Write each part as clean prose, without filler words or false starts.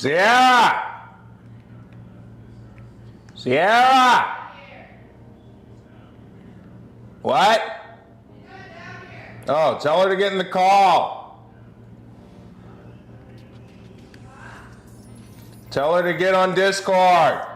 Sierra! Sierra! What? Oh, tell her to get in the call. Tell her to get on Discord.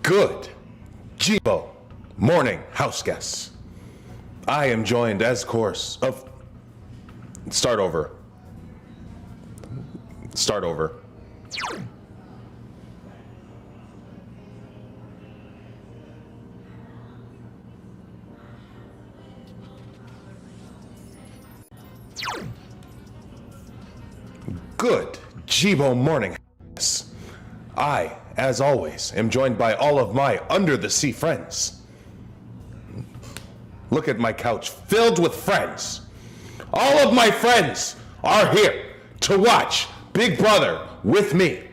Good Jibo morning, house guests. I am joined as course of... Start over. Start over. Good Jibo morning. I, as always, am joined by all of my under-the-sea friends. Look at my couch filled with friends. All of my friends are here to watch Big Brother with me.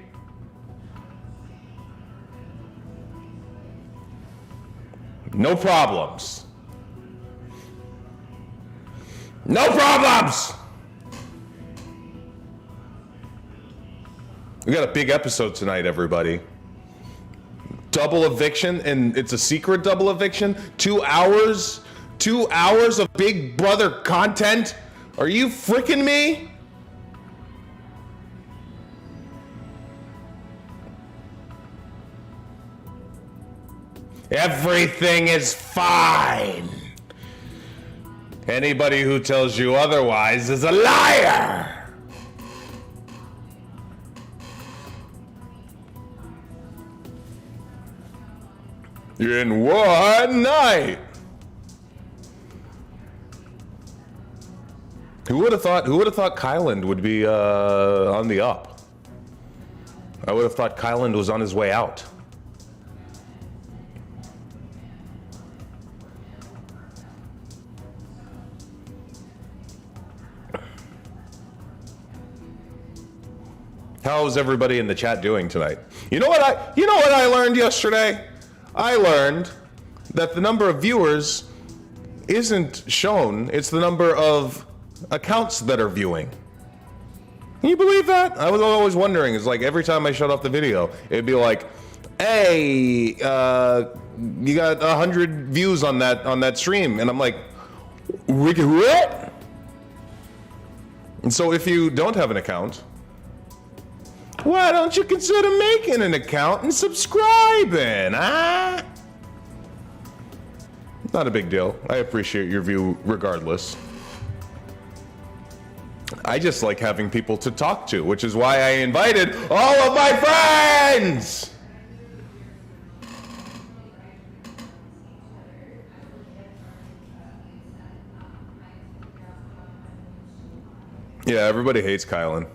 No problems. No problems! We got a big episode tonight, everybody. Double eviction, and it's a secret double eviction. 2 hours? 2 hours of Big Brother content? Are you freaking me? Everything is fine. Anybody who tells you otherwise is a liar. In one night. Who would have thought Kyland would be on the up? I would have thought Kyland was on his way out. How's everybody in the chat doing tonight? You know what I learned yesterday? I learned that the number of viewers isn't shown, it's the number of accounts that are viewing. Can you believe that? I was always wondering, it's like every time I shut off the video, it'd be like, hey, you got 100 views on that stream, and I'm like, what? And so if you don't have an account, why don't you consider making an account and subscribing, huh? Not a big deal. I appreciate your view regardless. I just like having people to talk to, which is why I invited all of my friends! Yeah, everybody hates Kylan.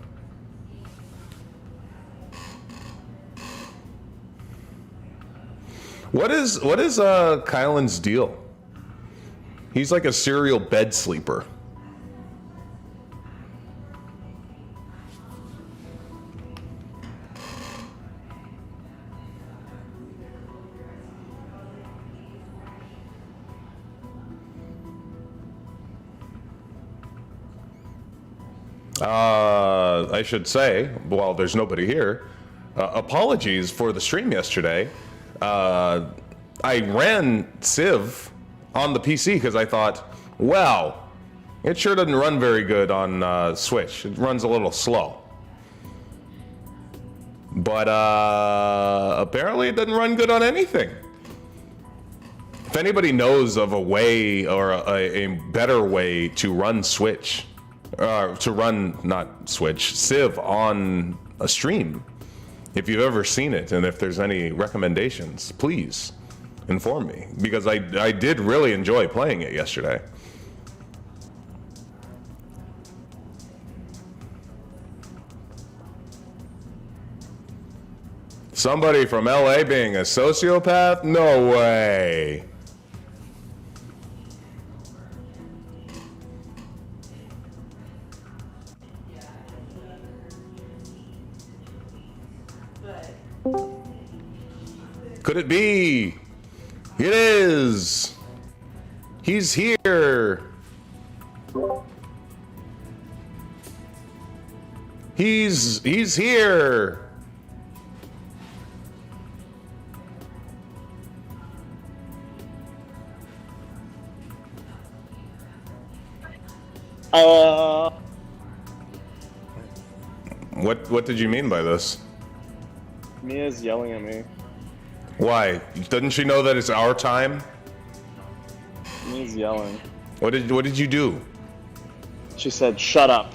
What is Kylan's deal? He's like a serial bed sleeper. I should say, while there's nobody here, apologies for the stream yesterday. I ran Civ on the PC because I thought, well, it sure doesn't run very good on Switch. It runs a little slow. But apparently it doesn't run good on anything. If anybody knows of a way or a better way to run Switch, Civ on a stream, if you've ever seen it and if there's any recommendations, please inform me, because I did really enjoy playing it yesterday. Somebody from LA being a sociopath? No way. Could it be? It is. He's here. He's here. What did you mean by this? Mia's yelling at me. Why? Doesn't she know that it's our time? Mia's yelling. What did you do? She said, "Shut up.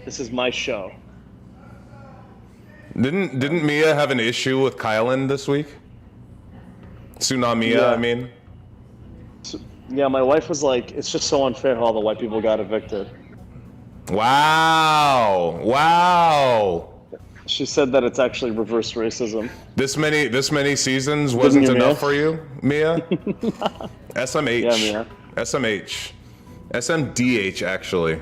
This is my show." Didn't Mia have an issue with Kylan this week? Tsunami, Yeah. I mean. Yeah, my wife was like, "It's just so unfair how all the white people got evicted." Wow! Wow! She said that it's actually reverse racism. This many seasons wasn't Didn't you, enough Mia? for you, Mia? SMH. Yeah, Mia. SMH. SMDH, actually.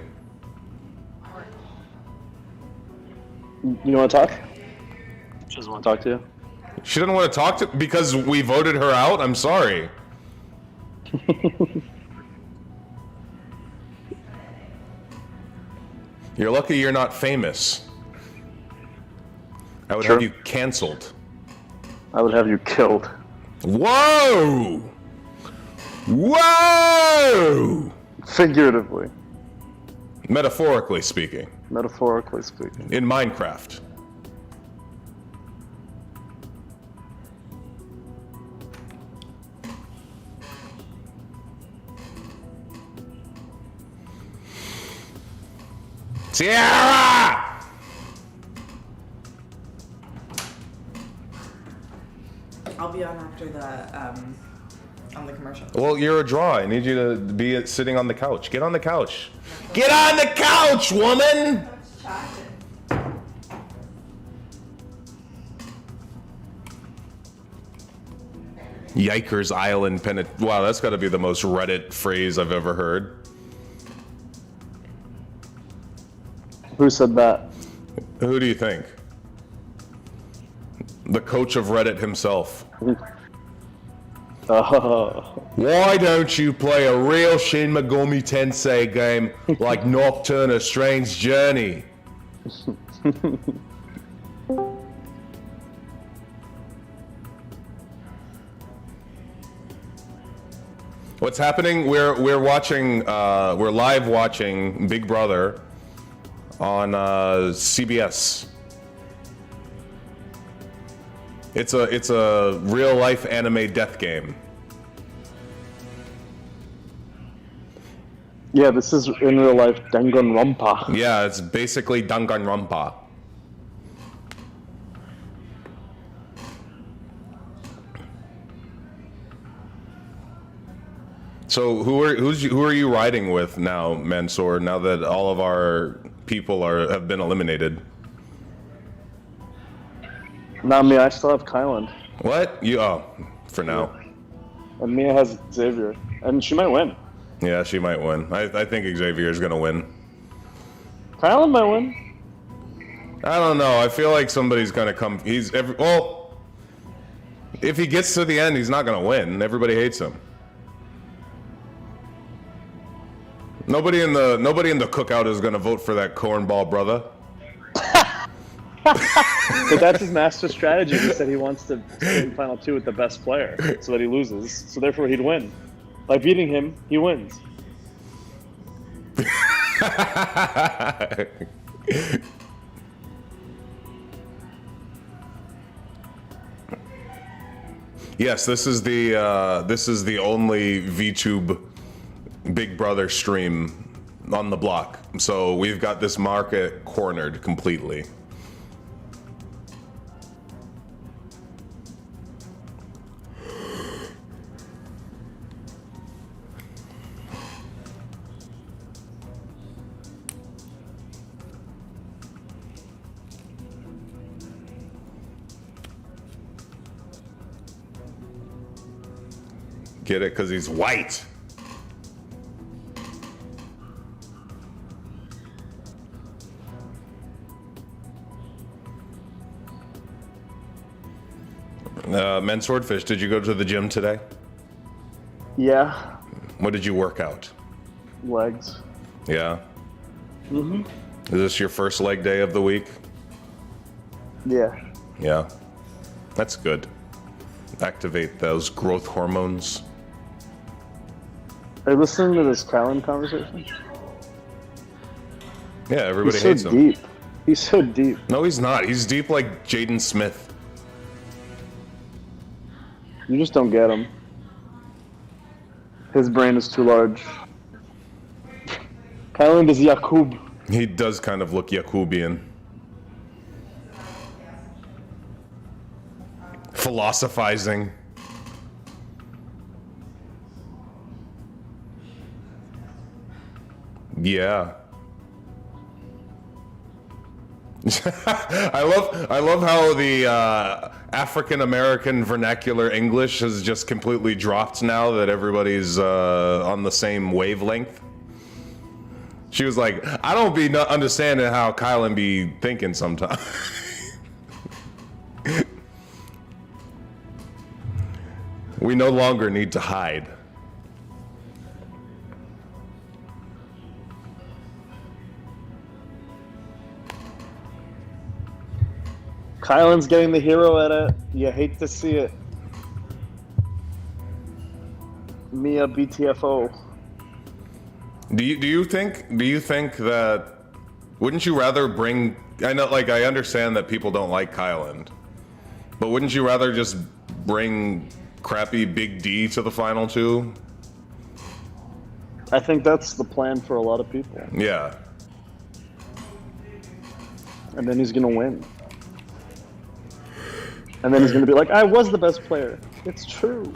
You want to talk? She doesn't want to talk to you. She didn't want to talk to because we voted her out? I'm sorry. You're lucky you're not famous. I would Sure. have you canceled. I would have you killed. Whoa! Whoa! Figuratively. Metaphorically speaking. Metaphorically speaking. In Minecraft. Sierra! I'll be on after on the commercial. Well, you're a draw. I need you to be sitting on the couch. Get on the couch. Get on the couch, woman! Yikers Island Wow, that's got to be the most Reddit phrase I've ever heard. Who said that? Who do you think? The coach of Reddit himself. Why don't you play a real Shin Megami Tensei game like Nocturne: A Strange Journey? What's happening? We're watching. We're live watching Big Brother on CBS. It's a real life anime death game. Yeah, this is in real life Danganronpa. Yeah, it's basically Danganronpa. So who are you riding with now, Mansoor? Now that all of our people have been eliminated. Not me. I still have Kylan. What? For now. And Mia has Xavier, and she might win. Yeah, she might win. I think Xavier's gonna win. Kylan might win. I don't know. I feel like somebody's gonna come. Well, if he gets to the end, he's not gonna win. Everybody hates him. Nobody in the cookout is gonna vote for that cornball brother. But that's his master strategy. He said he wants to stay in Final Two with the best player, so that he loses. So therefore, he'd win. By beating him, he wins. Yes, this is the only VTube Big Brother stream on the block. So we've got this market cornered completely. Get it? Because he's white. Men Swordfish, did you go to the gym today? Yeah. What did you work out? Legs. Yeah? Mm-hmm. Is this your first leg day of the week? Yeah. Yeah. That's good. Activate those growth hormones. Are you listening to this Kylan conversation? Yeah, everybody He's hates so him. deep. He's so deep. No, he's not. He's deep like Jaden Smith. You just don't get him. His brain is too large. Kylan is Yakub. He does kind of look Yakubian. Philosophizing. Yeah. I love how the African American vernacular English has just completely dropped now that everybody's on the same wavelength. She was like, I don't be understanding how Kylan be thinking sometimes. We no longer need to hide. Kylan's getting the hero edit. You hate to see it. Mia BTFO. Do you think that wouldn't you rather bring I understand that people don't like Kylan, but wouldn't you rather just bring crappy Big D to the final two? I think that's the plan for a lot of people. Yeah. And then he's gonna win. And then he's gonna be like, I was the best player. It's true.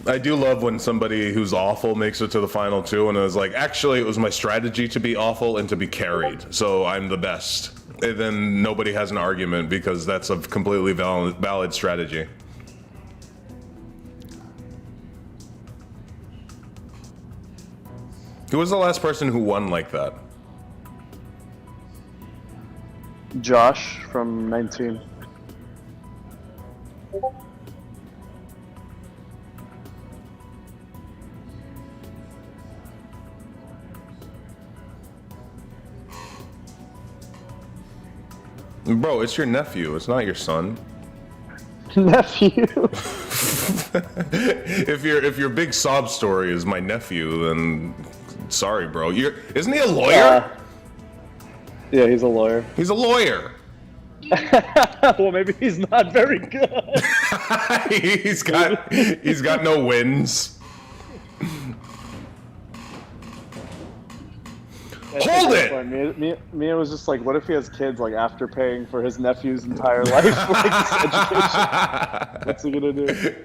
I do love when somebody who's awful makes it to the final two and is like, actually, it was my strategy to be awful and to be carried, so I'm the best. And then nobody has an argument because that's a completely valid strategy. Who was the last person who won like that? Josh from 19. Bro, it's your nephew. It's not your son. Nephew. If your big sob story is my nephew, then sorry, bro. Isn't he a lawyer? Yeah, he's a lawyer. He's a lawyer. Well, maybe he's not very good. he's got no wins. Hold it! Mia was just like, what if he has kids like after paying for his nephew's entire life like education? What's he gonna do?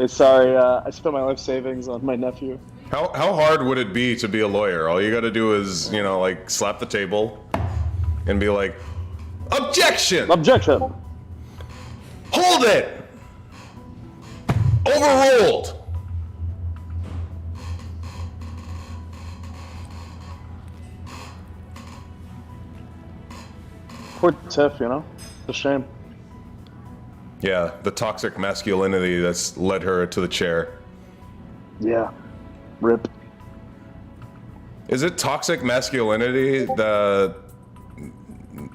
Sorry, I spent my life savings on my nephew. How hard would it be to be a lawyer? All you got to do is, you know, like slap the table and be like, objection! Objection! Hold it! Overruled! Poor Tiff, you know? It's a shame. Yeah, the toxic masculinity that's led her to the chair. Yeah. Rip. Is it toxic masculinity that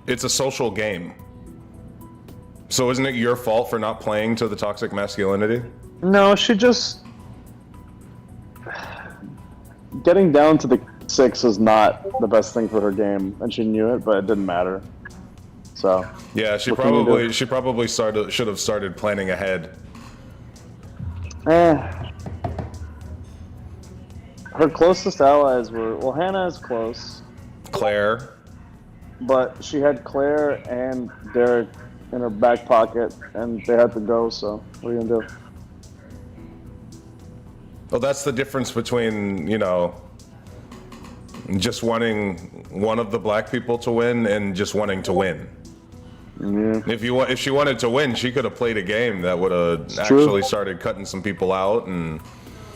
it's a social game? So isn't it your fault for not playing to the toxic masculinity? No, she just... Getting down to the 6 is not the best thing for her game, and she knew it, but it didn't matter. So... Yeah, she what can you do? probably should have started planning ahead. Her closest allies were... Well, Hannah is close, Claire. but she had Claire and Derek in her back pocket, and they had to go, so what are you gonna do? Well, that's the difference between, you know, just wanting one of the black people to win and just wanting to win. Yeah. If she wanted to win, she could have played a game that would have actually started cutting some people out. And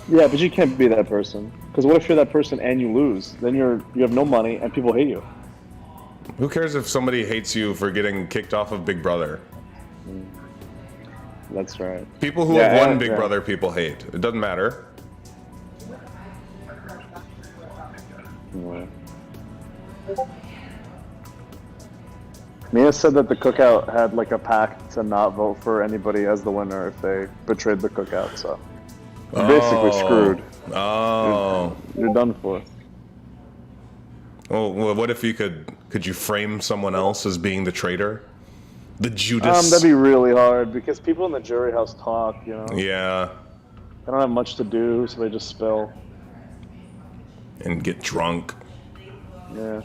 Yeah, but you can't be that person. Because what if you're that person and you lose? Then you have no money and people hate you. who cares if somebody hates you for getting kicked off of Big Brother? That's right. People who have won Big Brother, people hate. It doesn't matter. Yeah. Mia said that the cookout had like a pact to not vote for anybody as the winner if they betrayed the cookout, so you're basically screwed. Oh. You're done for. Well, what if you could you frame someone else as being the traitor? The Judas? That'd be really hard because people in the jury house talk, you know. Yeah. They don't have much to do, so they just spill. And get drunk. Yeah.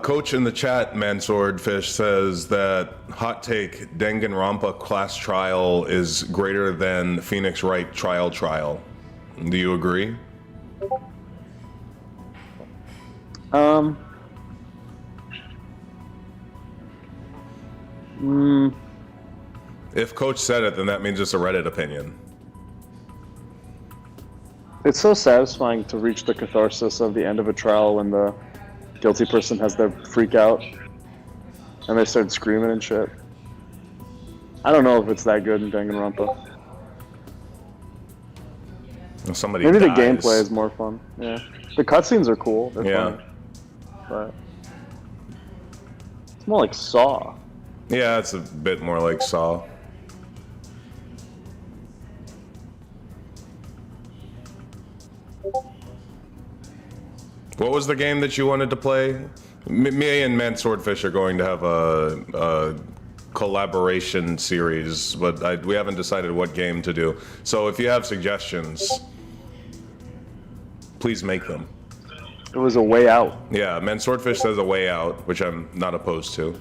Coach in the chat, Manswordfish, says that hot take Danganronpa class trial is greater than Phoenix Wright trial. Do you agree? If Coach said it, then that means it's a Reddit opinion. It's so satisfying to reach the catharsis of the end of a trial when the guilty person has their freak out and they start screaming and shit. I don't know if it's that good in Danganronpa. Somebody Maybe dies. the gameplay is more fun. Yeah, the cutscenes are cool. They're Yeah. funny. But it's more like Saw. Yeah, it's a bit more like Saw. What was the game that you wanted to play? Me and Manswordfish are going to have a collaboration series, but we haven't decided what game to do. So if you have suggestions, please make them. It was A Way Out. Yeah, Manswordfish says A Way Out, which I'm not opposed to.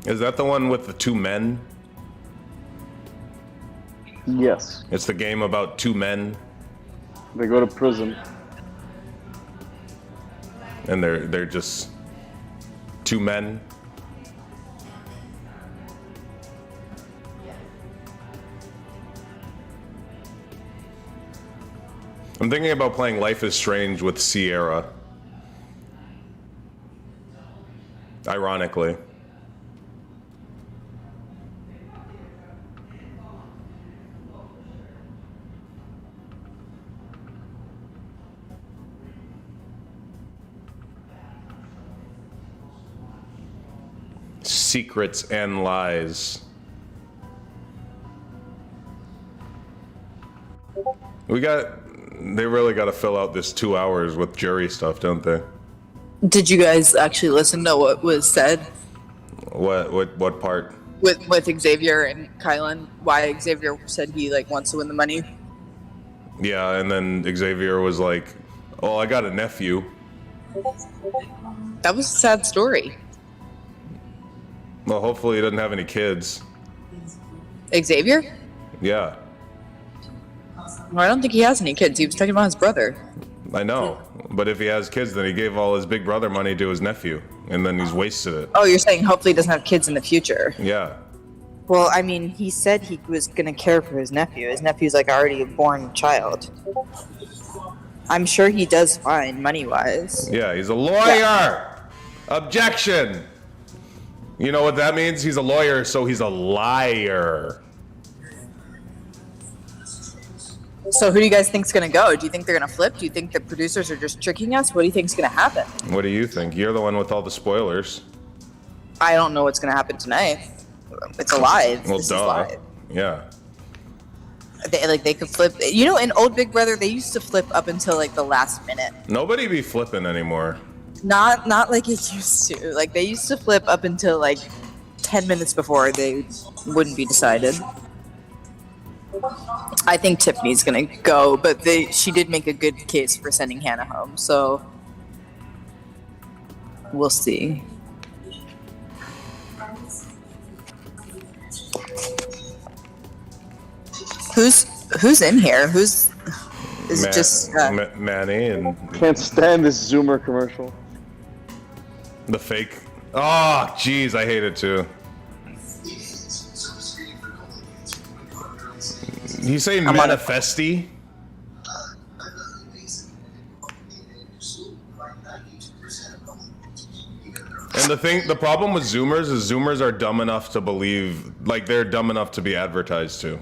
Is that the one with the two men? Yes, It's the game about two men, they go to prison. and they're just two men. I'm thinking about playing Life is Strange with Sierra. Ironically. secrets and lies. They really got to fill out this 2 hours with jury stuff, don't they? Did you guys actually listen to what was said What part? with Xavier and Kylan? Why Xavier said he like wants to win the money? Yeah, and then Xavier was like, "Oh, I got a nephew." That was a sad story. Well, hopefully he doesn't have any kids. Xavier? Yeah, Well, I don't think he has any kids. He was talking about his brother. I know. But if he has kids, then he gave all his big brother money to his nephew, and then he's wasted it. Oh, you're saying hopefully he doesn't have kids in the future. Yeah. Well, I mean, he said he was gonna care for his nephew. His nephew's like already a born child. I'm sure he does fine money-wise. Yeah, he's a lawyer! Objection! You know what that means? He's a lawyer, so he's a liar. So who do you guys think's gonna go? Do you think they're gonna flip? Do you think the producers are just tricking us? What do you think's gonna happen? What do you think? You're the one with all the spoilers. I don't know what's gonna happen tonight. It's alive. Well, This duh. is live. Yeah. They could flip. You know, in old Big Brother, they used to flip up until like the last minute. Nobody be flipping anymore. Not like it used to. Like they used to flip up until like 10 minutes before they wouldn't be decided. I think Tiffany's gonna go, but she did make a good case for sending Hannah home, so we'll see. Who's in here? Is it just Manny and Can't stand this Zoomer commercial. the fake. Oh, jeez, I hate it too. You say manifesty? And the problem with Zoomers is Zoomers are dumb enough to believe, like they're dumb enough to be advertised to.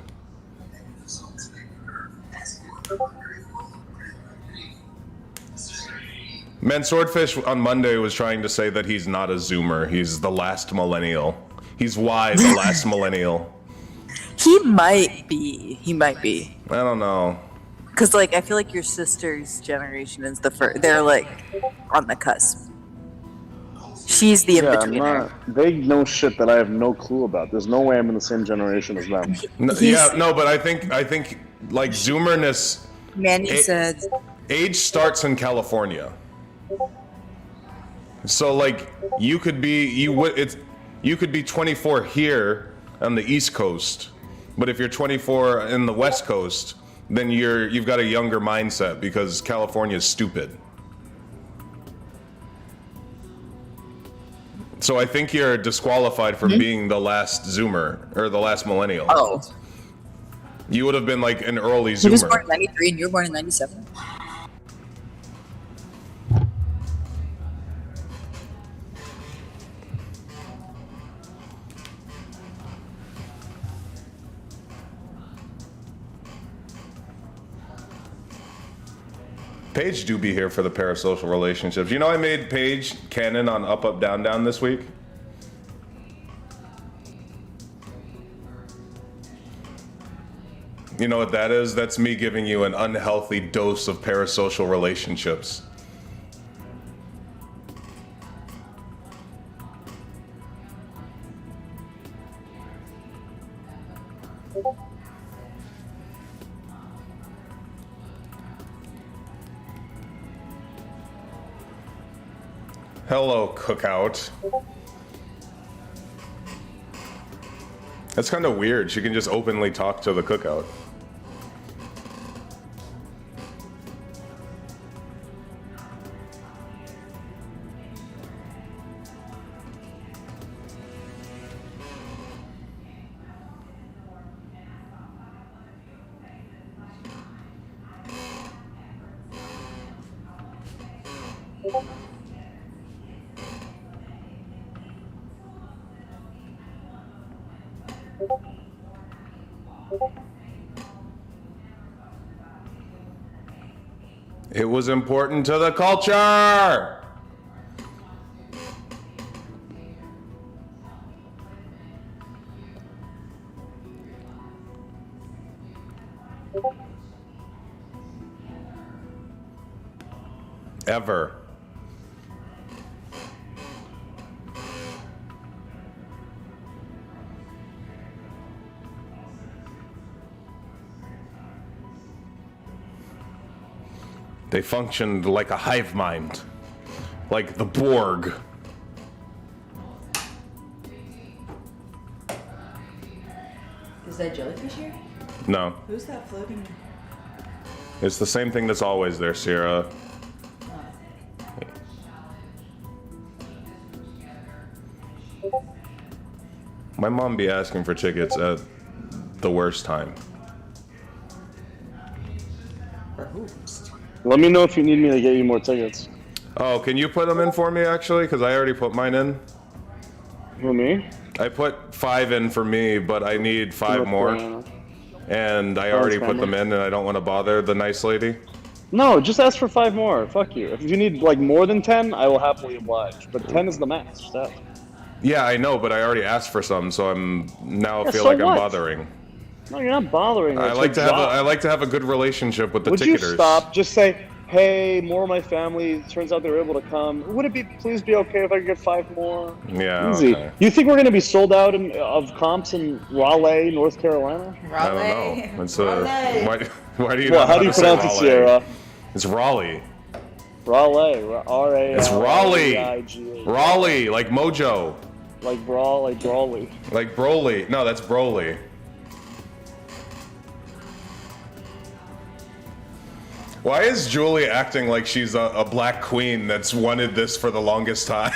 Swordfish on Monday was trying to say that he's not a Zoomer. He's the last millennial. He's why the last millennial. He might be. I don't know. Because, like, I feel like your sister's generation is the first. They're, like, on the cusp. She's the in-betweener. They know shit that I have no clue about. There's no way I'm in the same generation as them. But I think like Zoomerness. Manny said. Age starts in California. So like you could be 24 here on the East Coast, but if you're 24 in the West Coast, then you've got a younger mindset because California is stupid. So I think you're disqualified for being the last Zoomer or the last millennial. Oh. You would have been like an early Zoomer. He was born in 93 and you were born in 97. Paige do be here for the parasocial relationships. You know I made Paige canon on Up Up Down Down this week? You know what that is? That's me giving you an unhealthy dose of parasocial relationships. Hello, Cookout. That's kind of weird. She can just openly talk to the Cookout. It was important to the culture. Ever. They functioned like a hive mind, like the Borg. Is that jellyfish here? No, Who's that floating? it's the same thing that's always there, Sierra. My mom be asking for tickets at the worst time. Let me know if you need me to get you more tickets. Oh, can you put them in for me, actually? Because I already put mine in. Who, me? I put 5 in for me, but I need 5 North more. Carolina. And I already put family. them in, and I don't want to bother the nice lady. No, just ask for 5 more. Fuck you. If you need like more than 10, I will happily oblige. But 10 is the max. Just ask. Yeah, I know, but I already asked for some, so I'm now Yeah, feel so like I'm what? bothering. No, you're not bothering. I It's like your to have job. I like to have a good relationship with the Would ticketers. you stop? Just say, hey, more of my family. Turns out they were able to come. Would it be please be okay if I could get 5 more? Yeah, Easy. okay. You think we're gonna be sold out of comps in Raleigh, North Carolina? I don't know. It's why do you Well, not how know do you to say pronounce it, Raleigh? Sierra? It's Raleigh. Raleigh. R-A-L-E-I-G-H. It's Raleigh. Raleigh, like Mojo. Like Brawley. Like Broly. No, that's Broly. Why is Julie acting like she's a black queen that's wanted this for the longest time?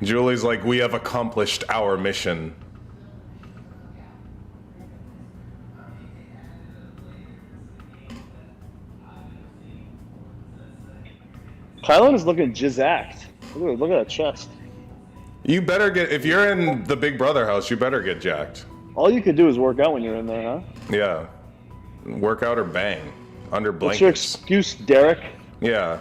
Julie's like, we have accomplished our mission. Kylan is looking jizzacked. Look at that chest. You better get, if you're in the Big Brother house, you better get jacked. All you could do is work out when you're in there, huh? Yeah. Work out or bang. Under What's your blankets. excuse, Derek? Yeah.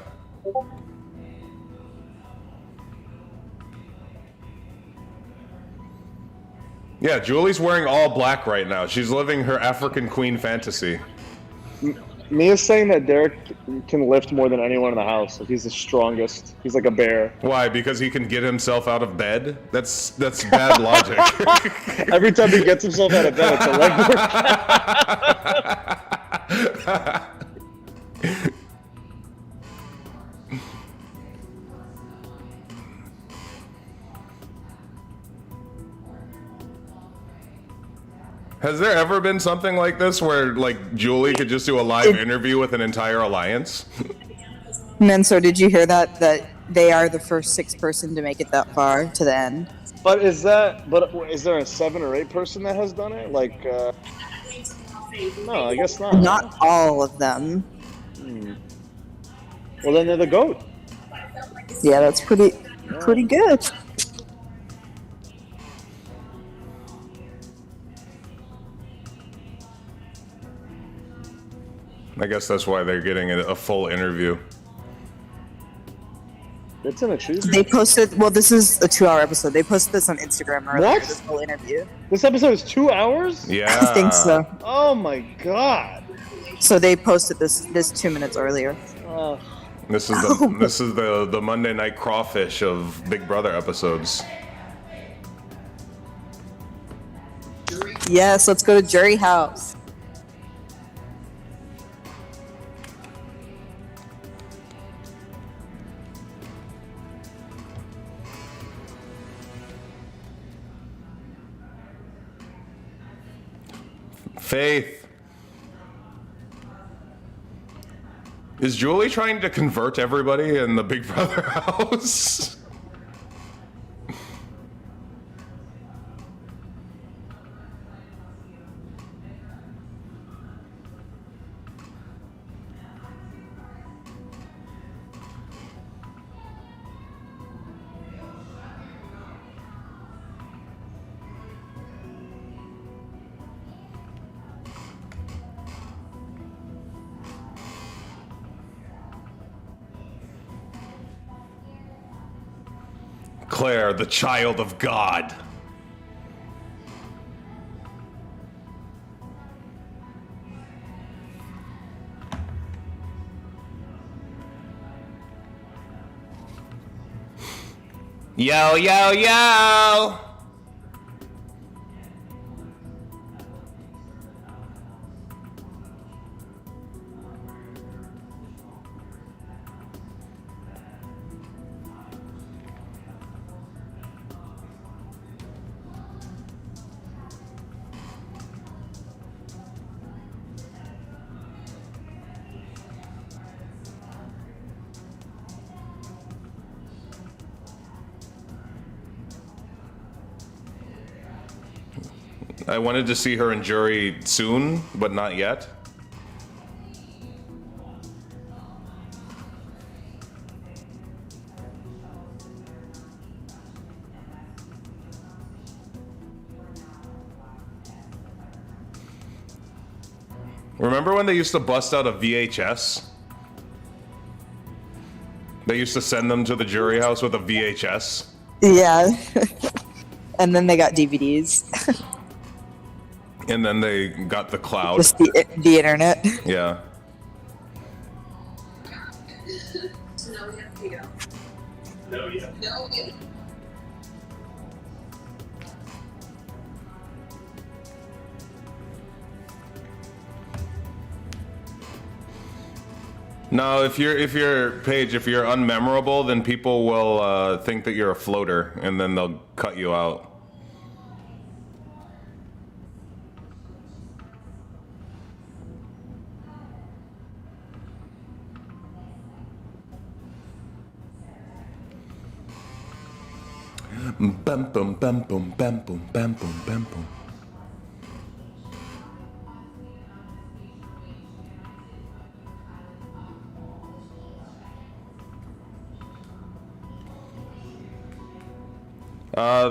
Yeah, Julie's wearing all black right now. She's living her African queen fantasy. Mia's saying that Derek can lift more than anyone in the house. Like he's the strongest. He's like a bear. Why? Because he can get himself out of bed? That's bad logic. Every time he gets himself out of bed, it's a leg workout. Has there ever been something like this where, like, Julie could just do a live interview with an entire alliance? Mansoor, did you hear that they are the first 6 person to make it that far to the end? But is there a 7 or 8 person that has done it? Like, no, I guess not. Not all of them. Well, then they're the GOAT. Yeah, that's pretty good. I guess that's why they're getting a full interview. It's an achievement. They posted, well, this is a 2-hour episode. They posted this on Instagram earlier, What? this whole interview. This episode is 2 hours? Yeah. I think so. Oh my god. So they posted this 2 minutes earlier. This is the Monday night crawfish of Big Brother episodes. Yes, let's go to Jury House. Faith. Is Julie trying to convert everybody in the Big Brother house? Claire, the child of God. Yo, yo, yo! I wanted to see her in jury soon, but not yet. Remember when they used to bust out a VHS? They used to send them to the jury house with a VHS. Yeah. And then they got DVDs. And then they got the cloud. Just the internet. Yeah. No, if you're Paige, if you're unmemorable, then people will think that you're a floater, and then they'll cut you out. Bum bum bum bum bum bum bum bum bum bum.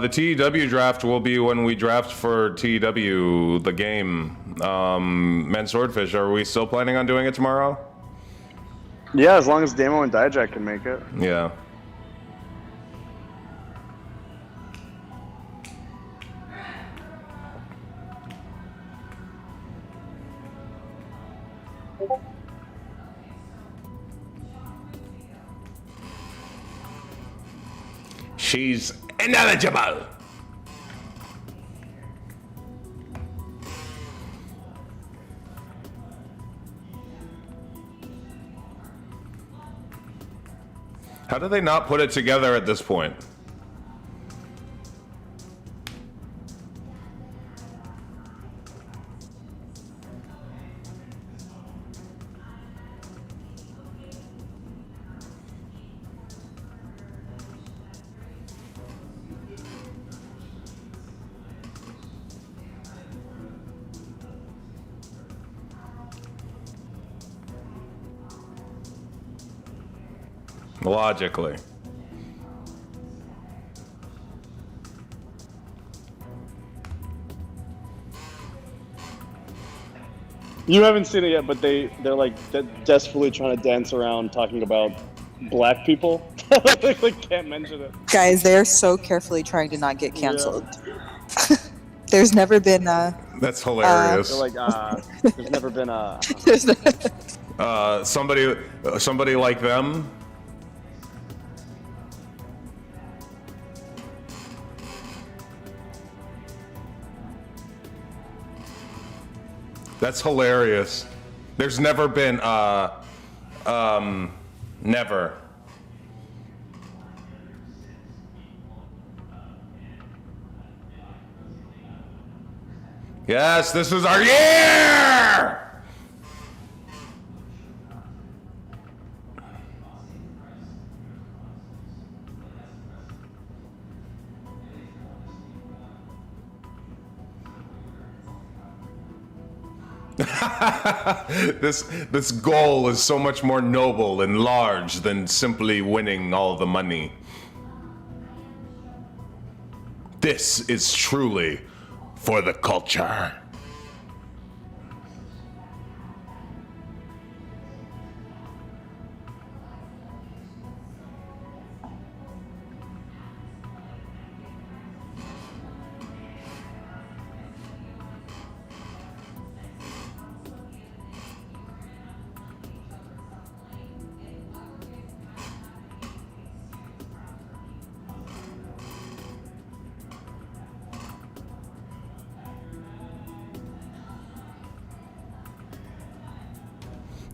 The TEW draft will be when we draft for TEW, the game. Swordfish, are we still planning on doing it tomorrow? Yeah, as long as Damo and Dijak can make it. Yeah. She's ineligible. How do they not put it together at this point? Logically. You haven't seen it yet, but they're like desperately trying to dance around talking about black people. They can't mention it. Guys, they're so carefully trying to not get canceled. Yeah. There's never been That's hilarious. They're like, there's never been a... somebody like them. That's hilarious. There's never been, never. Yes, this is our year! This goal is so much more noble and large than simply winning all the money. This is truly for the culture.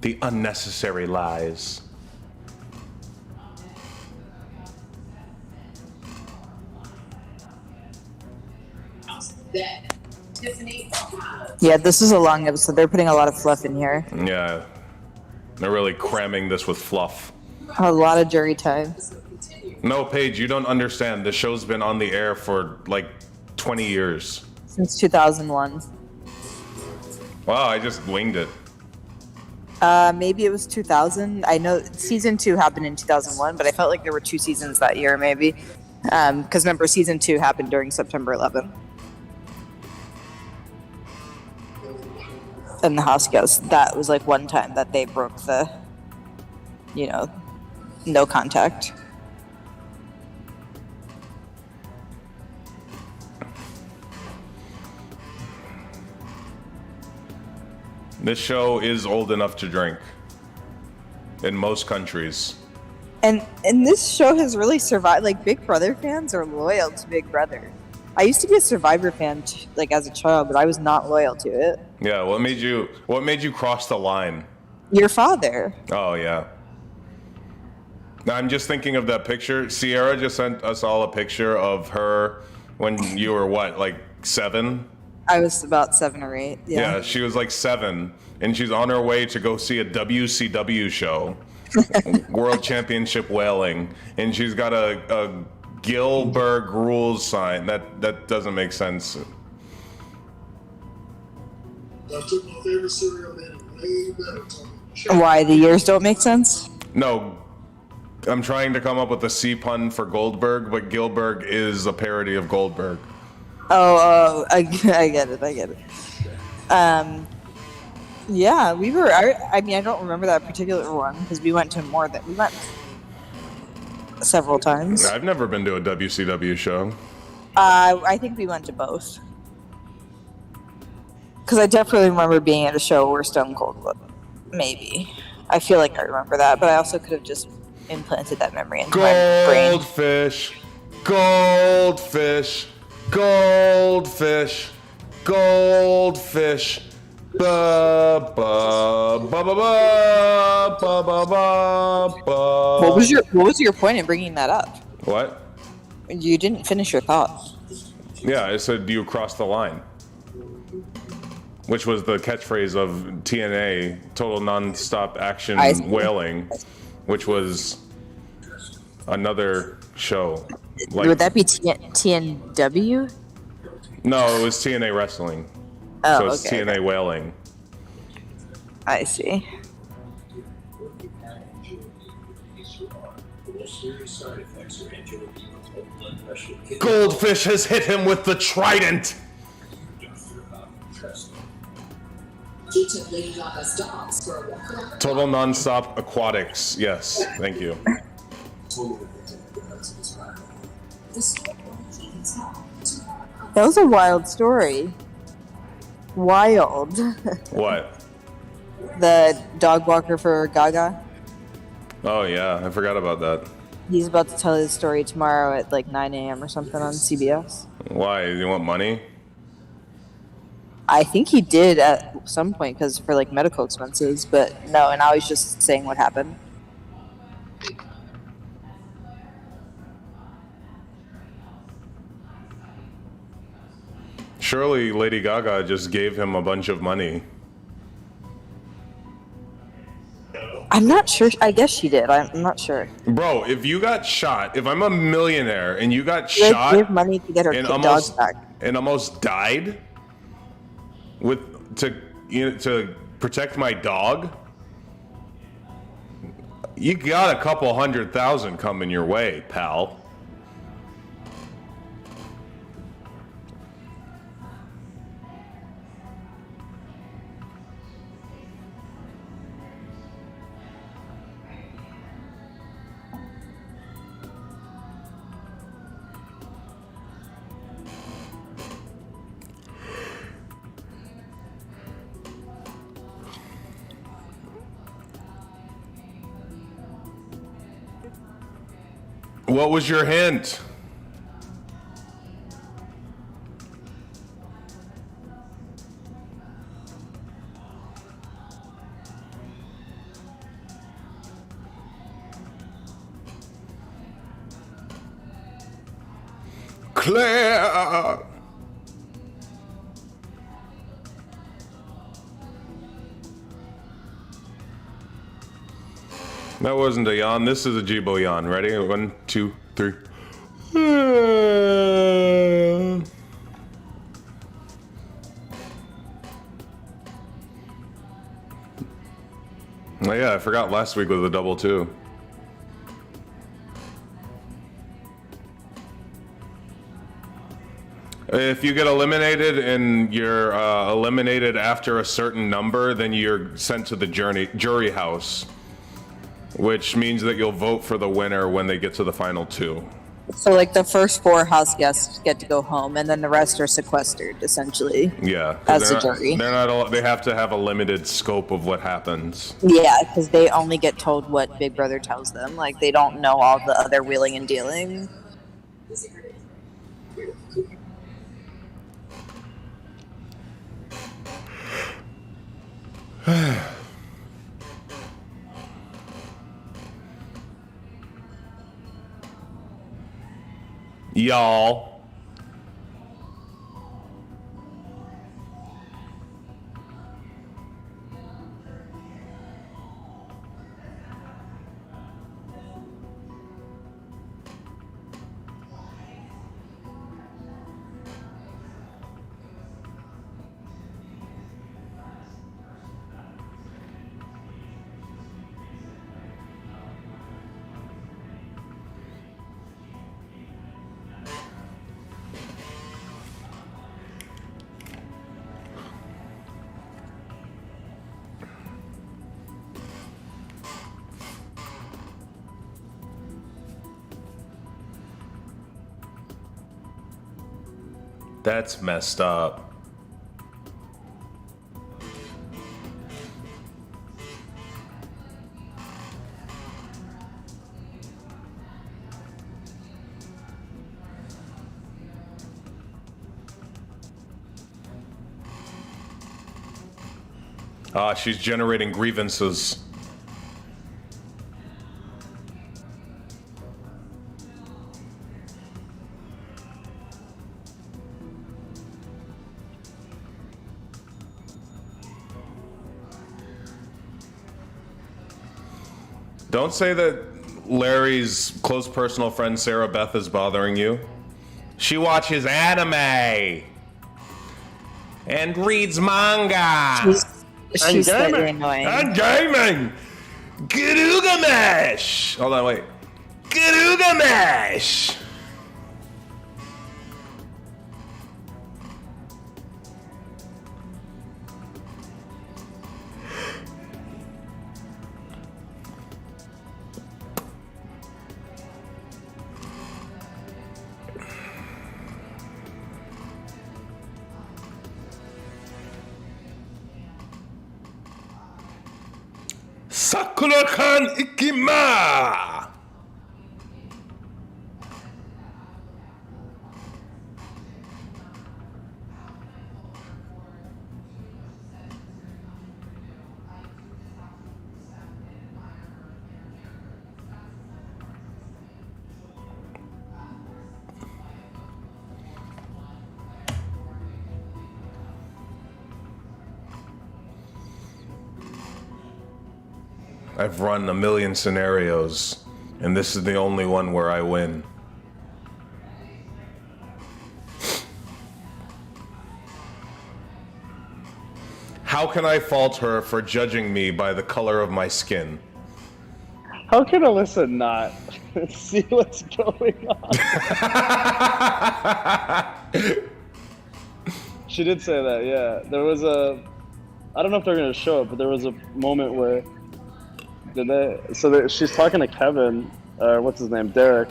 The unnecessary lies. Yeah, this is a long episode. They're putting a lot of fluff in here. Yeah. They're really cramming this with fluff. A lot of jury time. No, Paige, you don't understand. The show's been on the air for like 20 years. Since 2001. Wow, I just winged it. Maybe it was 2000. I know season 2 happened in 2001, but I felt like there were 2 seasons that year, maybe. Because remember, season 2 happened during September 11th. And the house ghost, that was like one time that they broke the, no contact. This show is old enough to drink. In most countries. And this show has really survived. Like, Big Brother fans are loyal to Big Brother. I used to be a Survivor fan, like, as a child, but I was not loyal to it. Yeah, what made you cross the line? Your father. Oh, yeah. I'm just thinking of that picture. Sierra just sent us all a picture of her when you were, what, like 7? I was about 7 or 8. Yeah, she was like 7, and she's on her way to go see a WCW show, World Championship Whaling, and she's got a Gilbert rules sign. That doesn't make sense. I took my favorite cereal and way better, Tony. Why, the years don't make sense? No, I'm trying to come up with a C pun for Goldberg, but Gilbert is a parody of Goldberg. Oh, I get it. Yeah, we were. I mean, I don't remember that particular one because we went several times. I've never been to a WCW show. I think we went to both. Because I definitely remember being at a show where Stone Cold was. Maybe. I feel like I remember that, but I also could have just implanted that memory into my brain. Goldfish. Ba ba ba ba ba ba ba ba ba. What was your point in bringing that up? What? You didn't finish your thought. Yeah, I said you crossed the line. Which was the catchphrase of TNA, Total Non-Stop Action Whaling, which was another show. Like, would that be TNW? No, it was TNA Wrestling. Oh, so it's okay. TNA Whaling. I see. Goldfish has hit him with the trident! Total Non-Stop Aquatics. Yes, thank you. That was a wild story. Wild. What? The dog walker for Gaga. Oh yeah, I forgot about that. He's about to tell his story tomorrow at like 9 a.m. or something on CBS. Why? You want money? I think he did at some point because for like medical expenses, but no, and now he's just saying what happened. Surely Lady Gaga just gave him a bunch of money. I'm not sure. I guess she did. I'm not sure. Bro, if you got shot, if I'm a millionaire and you got She shot gave money to get her dogs back. and almost died to protect my dog, you got a couple $100,000 coming your way, pal. What was your hint? Claire. That wasn't a yawn. This is a Jibo yawn. Ready? 1, 2, 3. Oh yeah, I forgot last week was a double too. If you get eliminated and you're eliminated after a certain number, then you're sent to the jury house, which means that you'll vote for the winner when they get to the final 2. So like the first 4 house guests get to go home, and then the rest are sequestered, essentially. Yeah, 'cause as a jury. They're not. They have to have a limited scope of what happens. Yeah, because they only get told what Big Brother tells them. Like they don't know all the other wheeling and dealing. Y'all. That's messed up. Ah, she's generating grievances. Don't say that Larry's close personal friend Sarah Beth is bothering you. She watches anime and reads manga. She's very annoying. And gaming. Gilgamesh. Hold on, wait. Gilgamesh. Sakura-kan ikima! I've run a million scenarios, and this is the only one where I win. How can I fault her for judging me by the color of my skin? How can Alyssa not see what's going on? She did say that, yeah. There was a... I don't know if they're going to show it, but there was a moment where... she's talking to Kevin, what's his name, Derek,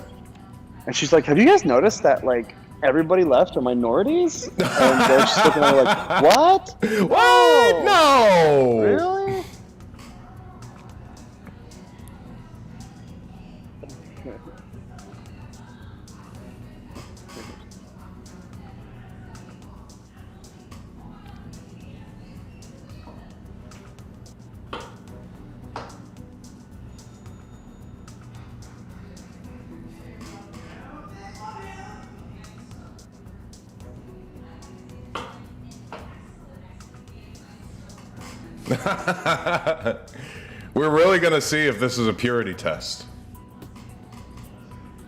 and she's like, have you guys noticed that, like, everybody left are minorities? And they're just looking at her like, what? What? No! Really? We're really gonna see if this is a purity test.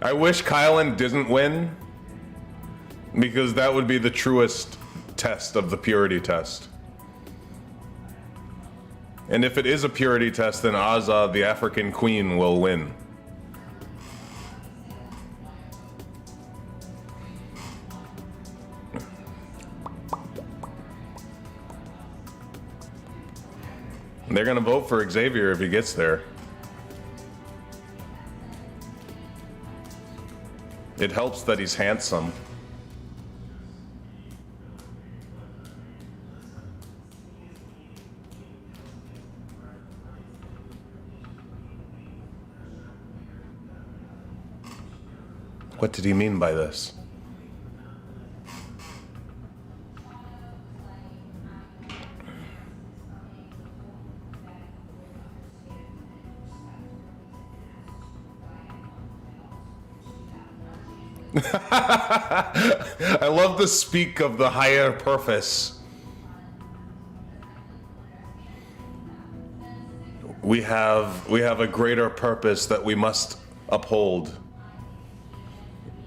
I wish Kylan didn't win, because that would be the truest test of the purity test. And if it is a purity test, then Azza, the African queen, will win. They're gonna vote for Xavier if he gets there. It helps that he's handsome. What did he mean by this? I love the speak of the higher purpose. We have a greater purpose that we must uphold.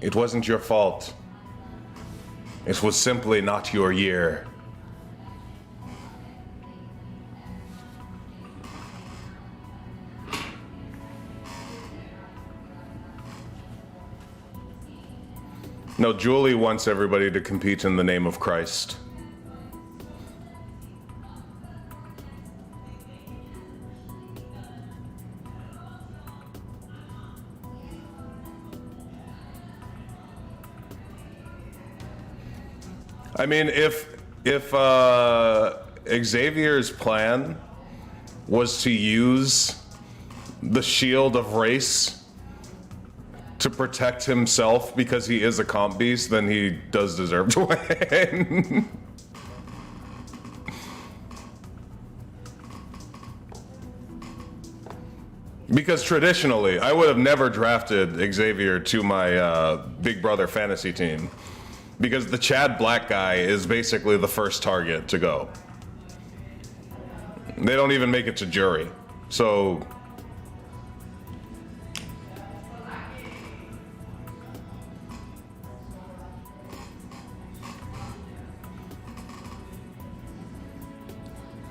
It wasn't your fault. It was simply not your year. No, Julie wants everybody to compete in the name of Christ. I mean, if Xavier's plan was to use the shield of race to protect himself because he is a comp beast, then he does deserve to win. Because traditionally, I would have never drafted Xavier to my Big Brother fantasy team. Because the Chad Black guy is basically the first target to go. They don't even make it to jury. So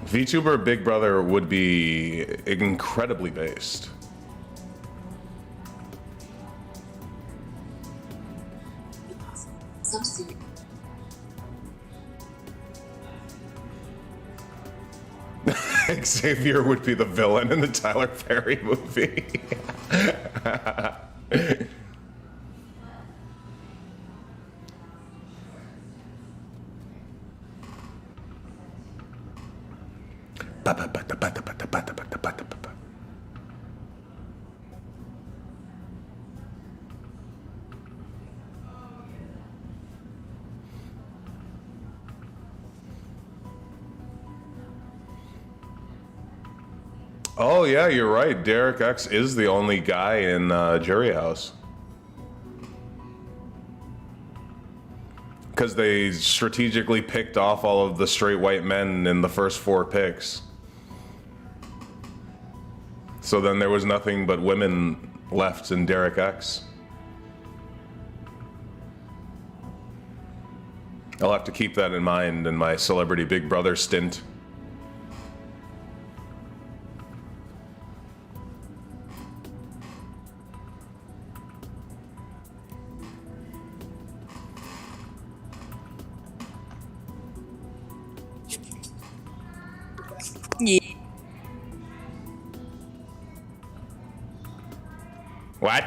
VTuber Big Brother would be incredibly based. Xavier would be the villain in the Tyler Perry movie. Oh yeah, you're right. Derek X is the only guy in Jury House. Because they strategically picked off all of the straight white men in the first 4 picks. So then there was nothing but women left in Derek X. I'll have to keep that in mind in my Celebrity Big Brother stint. Yeah. What?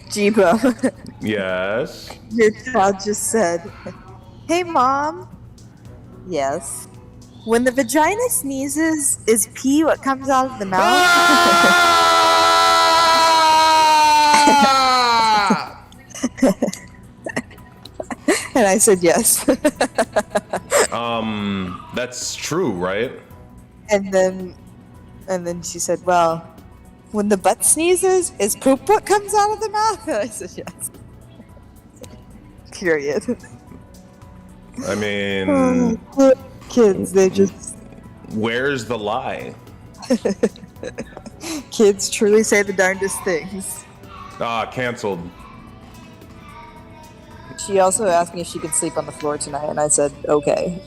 Jeebo, Yes. your child just said, "Hey, Mom." Yes. When the vagina sneezes, is pee what comes out of the mouth? And I said yes. That's true, right? And then she said, well, when the butt sneezes, is poop what comes out of the mouth? And I said yes. Period. I mean, Kids, they just... where's the lie? Kids truly say the darndest things. Canceled. She also asked me if she could sleep on the floor tonight, and I said, okay.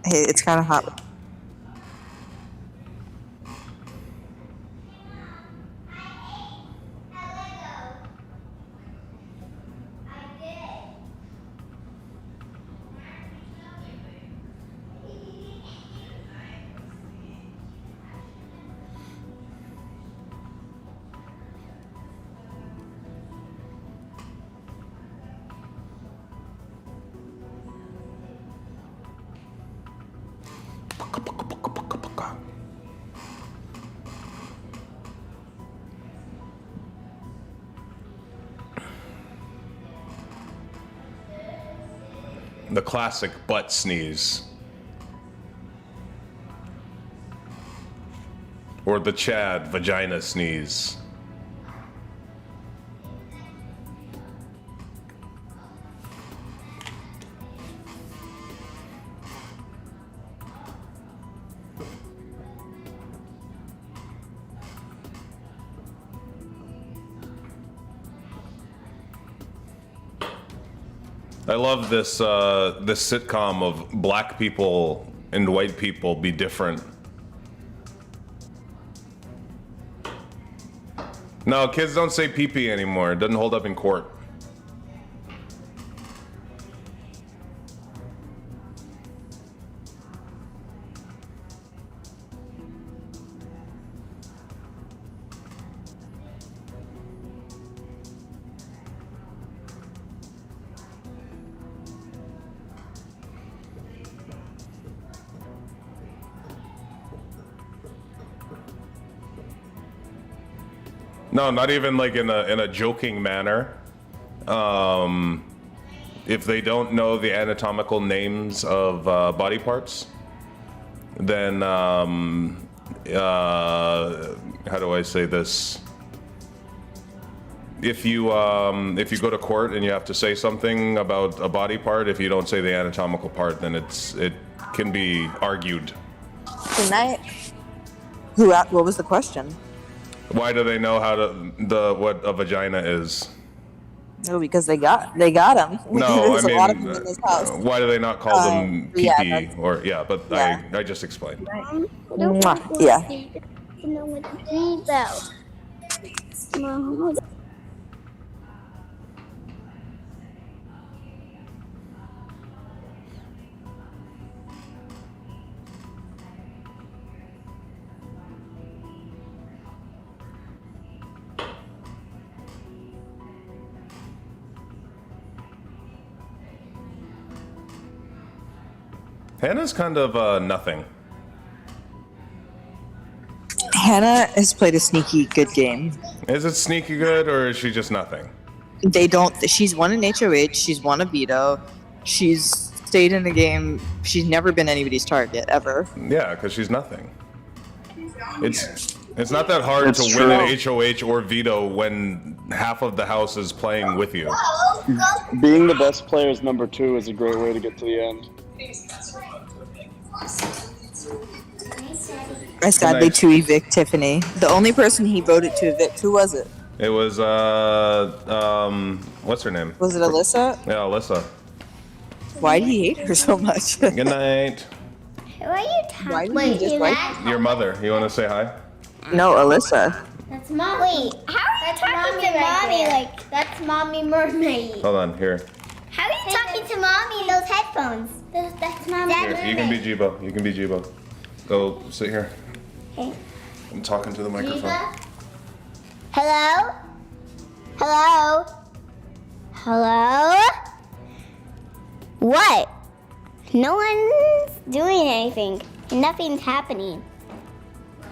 Hey, it's kind of hot. The classic butt sneeze. Or the Chad vagina sneeze. I love this this sitcom of black people and white people be different. No, kids don't say pee-pee anymore. It doesn't hold up in court. No, not even like in a joking manner. If they don't know the anatomical names of body parts, then how do I say this? If you go to court and you have to say something about a body part, if you don't say the anatomical part, then it can be argued. Good night. What was the question? Why do they know what a vagina is? No, because they got them. No, There's I mean, a lot of them in this house. why do they not call them pee-pee? Yeah, But yeah. I just explained. Mwah. Yeah. Hannah's kind of nothing. Hannah has played a sneaky good game. Is it sneaky good or is she just nothing? They don't. She's won an HOH. She's won a veto. She's stayed in the game. She's never been anybody's target ever. Yeah, because she's nothing. It's not that hard It's to win an true. HOH or veto when half of the house is playing with you. Being the best player is number 2 is a great way to get to the end. I sadly to evict Tiffany. The only person he voted to evict, who was it? It was what's her name? Was it Alyssa? Yeah, Alyssa. Why do you hate her so much? Good night. Who are you Why talking do you just like? Your mother. You want to say hi? No, Alyssa. That's mommy. Wait, how are you talking to mommy like that's mommy mermaid? Hold on, here. How are you talking to mommy in those headphones? That's mommy Here, mermaid. you can be Jibo. You can be Jibo. Go sit here. Okay. I'm talking to the microphone. Hello? Hello? Hello? What? No one's doing anything. Nothing's happening.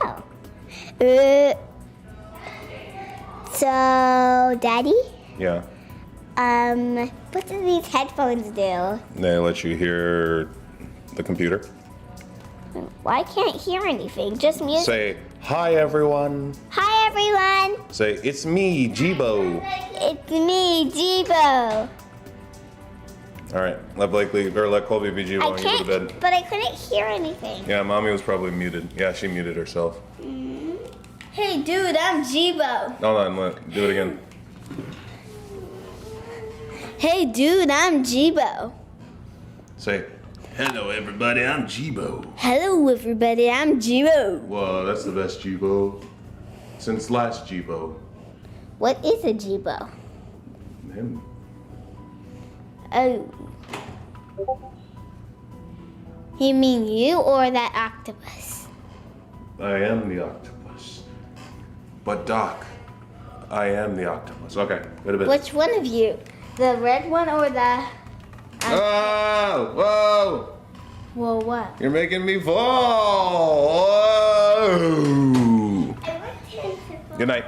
Oh. So, Daddy? Yeah. What do these headphones do? They let you hear the computer. Well, I can't hear anything, just music. Say, hi everyone. Hi, everyone. Say, it's me, Jibo. It's me, Jibo. All right, let Colby be Jibo I and go to can't, bed. but I couldn't hear anything. Yeah, mommy was probably muted. Yeah, she muted herself. Hey, dude, I'm Jibo. Hold on, do it again. Hey, dude, I'm Jibo. Say, hello everybody, I'm Jibo. Hello, everybody, I'm Jibo. Whoa, that's the best Jibo since last Jibo. What is a Jibo? Him. Oh. You mean you or that octopus? I am the octopus. But Doc, I am the octopus. Okay, go to bed. Which one of you? The red one or the... Oh, whoa! Whoa, what? You're making me fall! Whoa! Good night.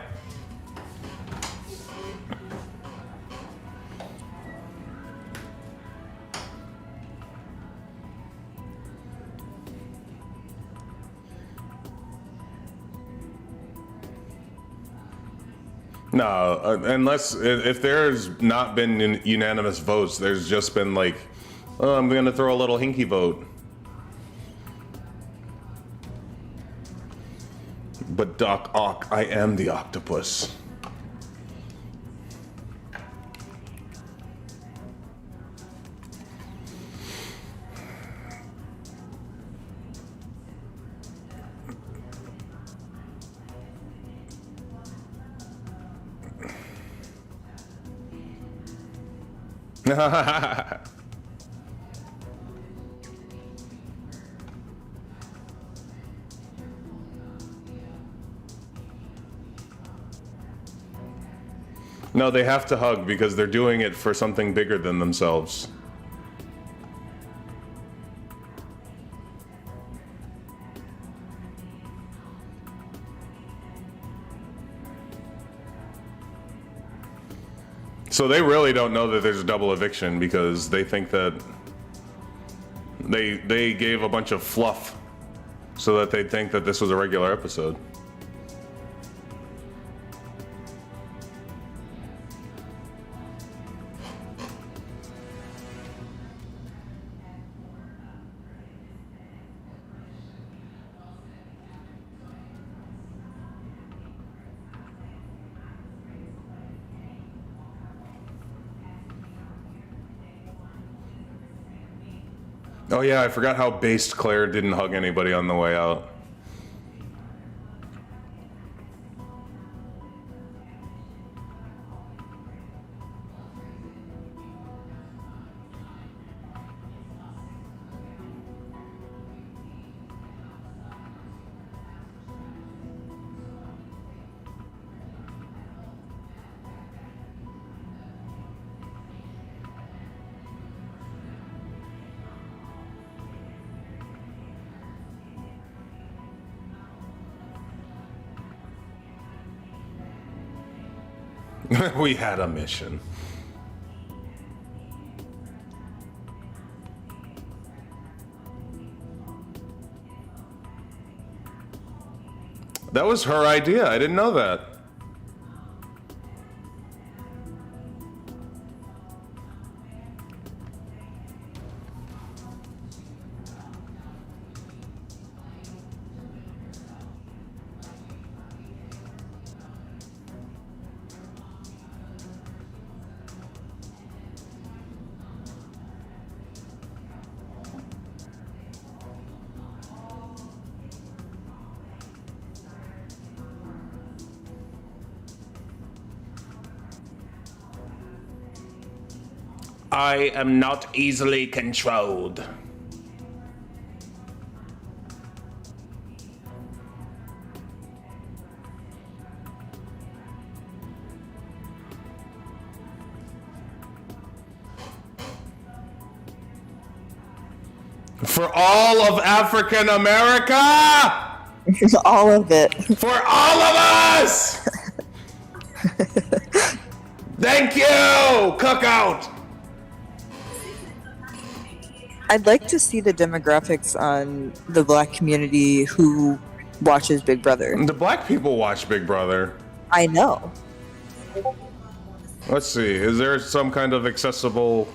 No, unless if there's not been unanimous votes, there's just been like, oh, I'm gonna throw a little hinky vote. But Doc Ock, I am the octopus. No, they have to hug because they're doing it for something bigger than themselves. So they really don't know that there's a double eviction because they think that they gave a bunch of fluff so that they'd think that this was a regular episode. Oh yeah, I forgot how based Claire didn't hug anybody on the way out. We had a mission. That was her idea. I didn't know that. I am not easily controlled. For all of African America! All of it. For all of us! Thank you! Cookout! I'd like to see the demographics on the black community who watches Big Brother. The black people watch Big Brother. I know. Let's see. Is there some kind of accessible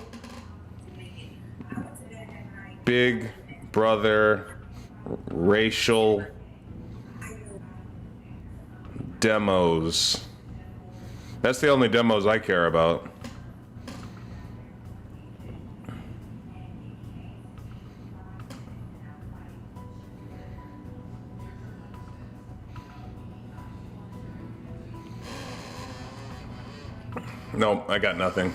Big Brother racial demos? That's the only demos I care about. No, I got nothing.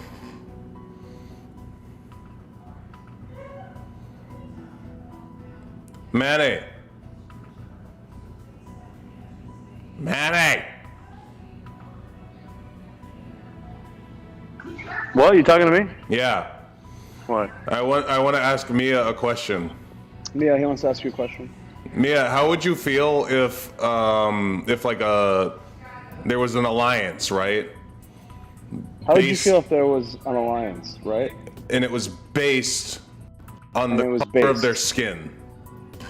Manny. Manny. What? You talking to me? Yeah. What? I want to ask Mia a question. Mia, he wants to ask you a question. Mia, how would you feel if like there was an alliance, right? How would you feel if there was an alliance, right? And it was based on And the it was color of based- their skin.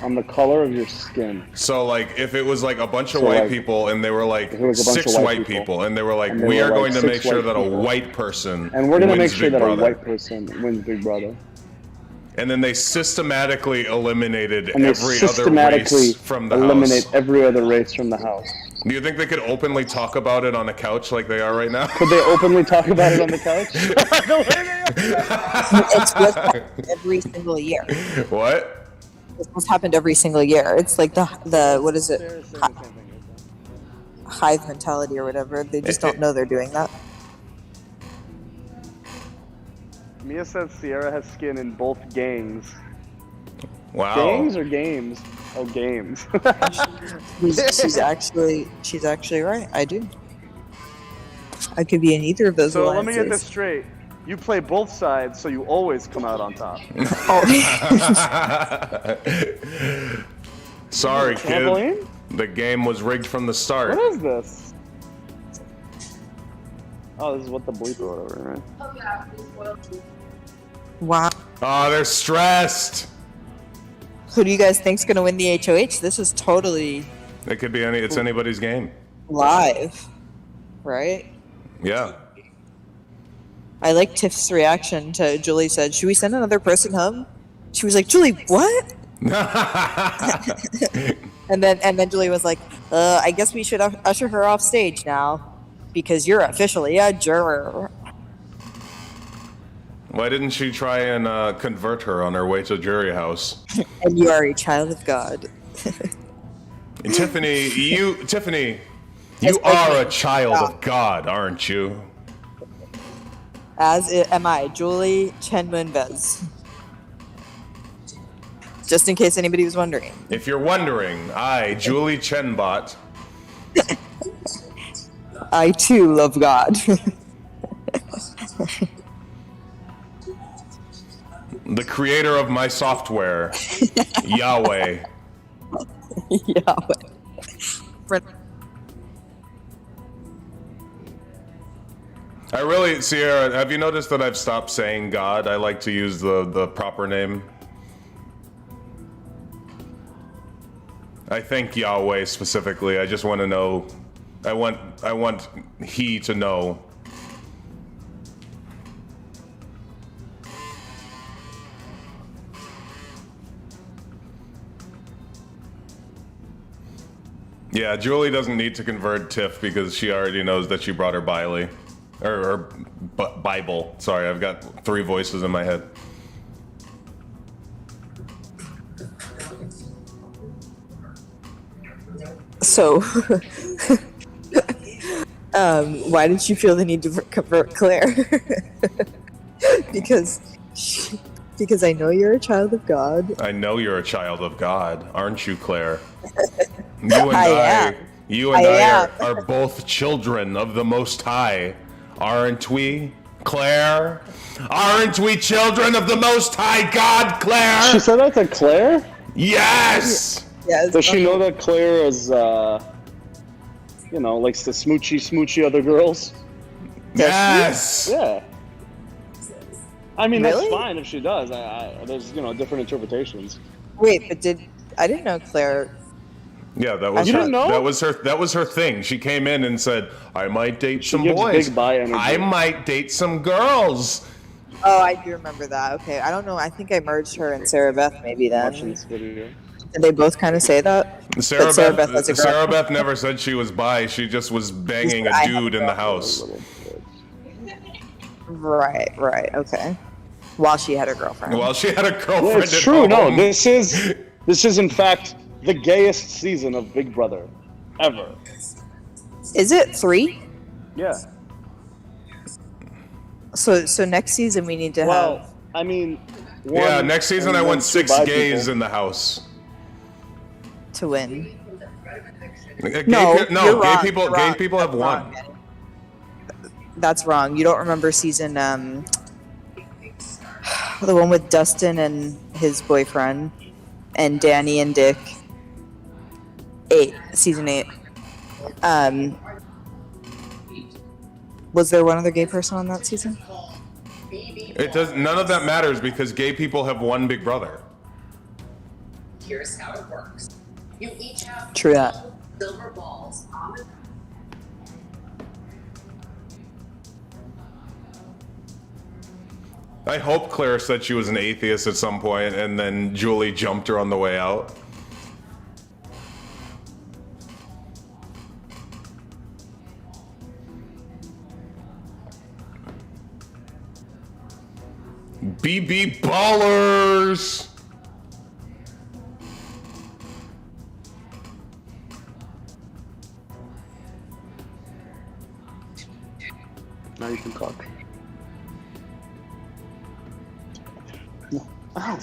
On the color of your skin. So like if it was like a bunch of So, white like, people and they were like if it was a bunch 6 of white white people, people, and they were like, and they we were are like going to 6 make sure white that a people, white person And we're gonna wins make sure Big that Brother. a white person wins Big Brother. And then they systematically eliminated And they every other systematically race from the eliminate house. every other race from the house. Do you think they could openly talk about it on a couch like they are right now? Could they openly talk about it on the couch? It's what's happened every single year. What? It's what's happened every single year. It's like the what is it? Hive mentality or whatever. They just don't know they're doing that. Mia says Sierra has skin in both gangs. Wow. Gangs or games? Oh, games. She's actually right. I do. I could be in either of those So let alliances. me get this straight. You play both sides, so you always come out on top. Sorry, kid. Trampoline? The game was rigged from the start. What is this? Oh, this is what the bleep or whatever, right? Wow. Oh, they're stressed. Who do you guys think's gonna win the HOH? This is totally It could be it's anybody's game. live, right? Yeah. I like Tiff's reaction to Julie said, "Should we send another person home?" She was like, "Julie, what?" And then Julie was like, "I guess we should usher her off stage now, because you're officially a juror." Why didn't she try and convert her on her way to jury house? And you are a child of God. And Tiffany, you Yes, are a child of God, aren't you? Am I, Julie Chen Moonves. Just in case anybody was wondering. If you're wondering, I, Julie Chenbot, I too love God. the creator of my software, Yahweh. Yahweh. I really, Sierra, have you noticed that I've stopped saying God? I like to use the proper name. I thank Yahweh specifically. I just want to know. I want he to know. Yeah, Julie doesn't need to convert Tiff because she already knows that she brought her Biley. Or Bible. Sorry, I've got 3 voices in my head. So, why did you feel the need to convert Claire? because I know you're a child of God. I know you're a child of God, aren't you, Claire? You and I am. You and I I am. are both children of the Most High, aren't we, Claire? Aren't we children of the Most High God, Claire? She said that to Claire? Yes! Yes. Does she know that Claire is, likes to smoochy other girls? Yes. Yeah. I mean, Really? that's fine if she does. There's different interpretations. Wait, but I didn't know Claire. Yeah, that was You her, didn't know? that was her thing. She came in and said, "I might date some gives boys. big bi energy. I might date some girls." Oh, I do remember that. Okay, I don't know. I think I merged her and Sarah Beth maybe Watching then. this video. Did they both kind of say that? Sarah, But Sarah Beth, Beth was a girl. Sarah Beth never said she was bi. She just was banging a I dude in the house. Right. Okay. While she had her girlfriend. Well, she had a girlfriend. Yeah, it's at true. No, home. this is in fact the gayest season of Big Brother ever. Is it 3? Yeah. So next season we need to Well, have. I mean. Yeah, one next season and I then want 2 6 bi gays people. in the house. To win. Gay, No, pe- no, you're gay wrong, people. you're Gay wrong. people have That's one. wrong, Manny. That's wrong. You don't remember season the one with Dustin and his boyfriend and Danny and Dick. 8, season 8. Was there one other gay person on that season? It does. None of that matters because gay people have one big brother. Here's how it works. You each have True that. silver balls on the I hope Claire said she was an atheist at some point, and then Julie jumped her on the way out. BB Ballers! Now you can talk. Ow.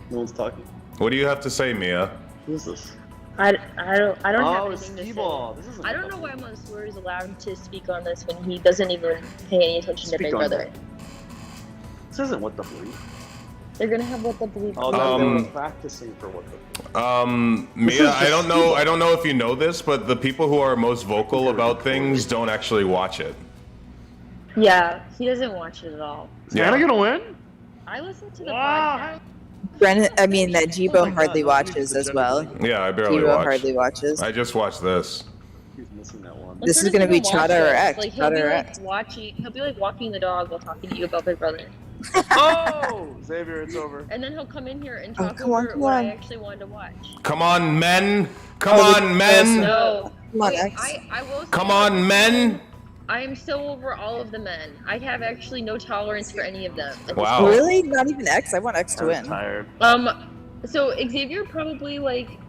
No one's talking. What do you have to say, Mia? Who is this? I don't have Oh, it's anything to say. Skee-Ball. This isn't I don't know why Mansoor is allowed to speak on this when he doesn't even pay any attention to Speak Big on Brother. This isn't what the bleep. They're gonna have what the belief. Oh, no, they were practicing for what the bleep. Mia, I don't know if you know this, but the people who are most vocal about things don't actually watch it. Yeah, he doesn't watch it at all. Is Hannah gonna win? I listen to the podcast. Brennan, I mean that Jibo hardly watches as well. Yeah, I barely Jibo watch. hardly watches. I just watched this. He's missing that one. This is gonna be Chada or X. Like he'll Chada be or like X. he'll be like walking the dog while talking to you about Big Brother. Oh, Xavier, it's over. And then he'll come in here and talk come on, over come what I on. actually wanted to watch. Come on, men! Come Oh, on, men! No. Come on, Wait, X. I will say Come on, men! I am so over all of the men. I have actually no tolerance for any of them. at this Wow. point. Really? Not even X? I want X to I'm win. tired. So Xavier probably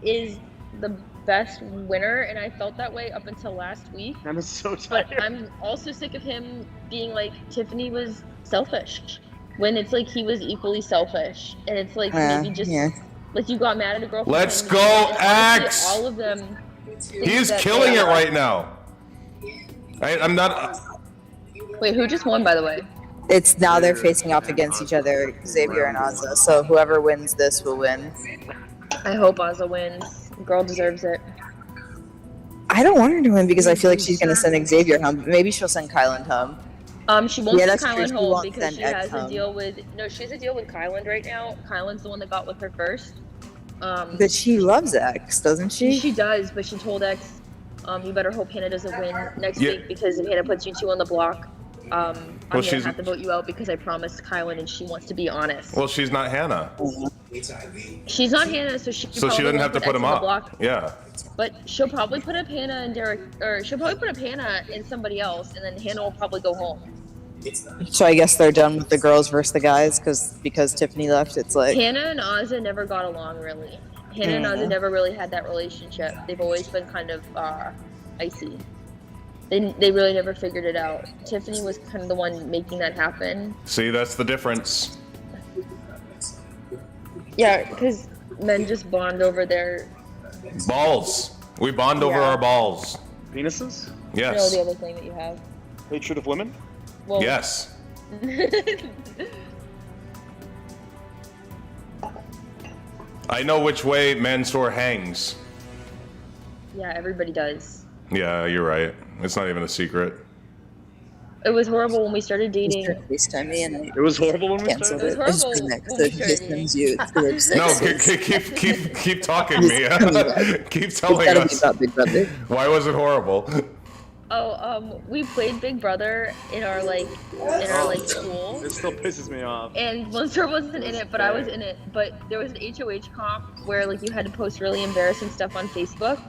is the best winner, and I felt that way up until last week. I'm so tired. But I'm also sick of him being like Tiffany was selfish, when it's like he was equally selfish, and it's like maybe just like you got mad at a girl. Let's for go, and honestly, Axe! all of them. He is killing it right now. I'm not. Wait, who just won, by the way? It's now they're facing off against each other, Xavier and Ozza. So whoever wins this will win. I hope Ozza wins. The girl deserves it. I don't want her to win because I feel like she's gonna send Xavier home. But maybe she'll send Kylan home. She won't Yeah, send that's true. Kylan She home won't because send she X has a home. deal with she has a deal with Kylan right now. Kylan's the one that got with her first. But she loves X, doesn't she? She does, but she told X, you better hope Hannah doesn't win next Yeah. week because if Hannah puts you 2 on the block, I'm gonna she's- have to vote you out because I promised Kylan and she wants to be honest. Well, she's not Hannah, She's not Hannah, so she so she doesn't have to put him on the up. block. Yeah. But she'll probably put up Hannah and Derek, or she'll probably put up Hannah and somebody else, and then Hannah will probably go home. So I guess they're done with the girls versus the guys because Tiffany left. It's like Hannah and Ozza never got along really. Hannah and Ozza never really had that relationship. They've always been kind of icy. They really never figured it out. Tiffany was kind of the one making that happen. See, that's the difference. Yeah, because men just bond over their Balls. We bond over our balls. Penises? Yes. the other thing that you have. Hatred of women? Well, Yes. I know which way Mansoor hangs. yeah, everybody does. Yeah, you're right. It's not even a secret. It was horrible when we started dating. FaceTime me and I It was horrible when we canceled started. It was it. I just horrible bring that 'cause when we it started FaceTimes you. It's the website. No, keep talking, Mia. Keep It's telling gotta be us. about Big Brother. Why was it horrible? Oh, we played Big Brother in our school, It still pisses me off. and Mansoor wasn't in it, but I was in it. But there was an HOH comp where like you had to post really embarrassing stuff on Facebook,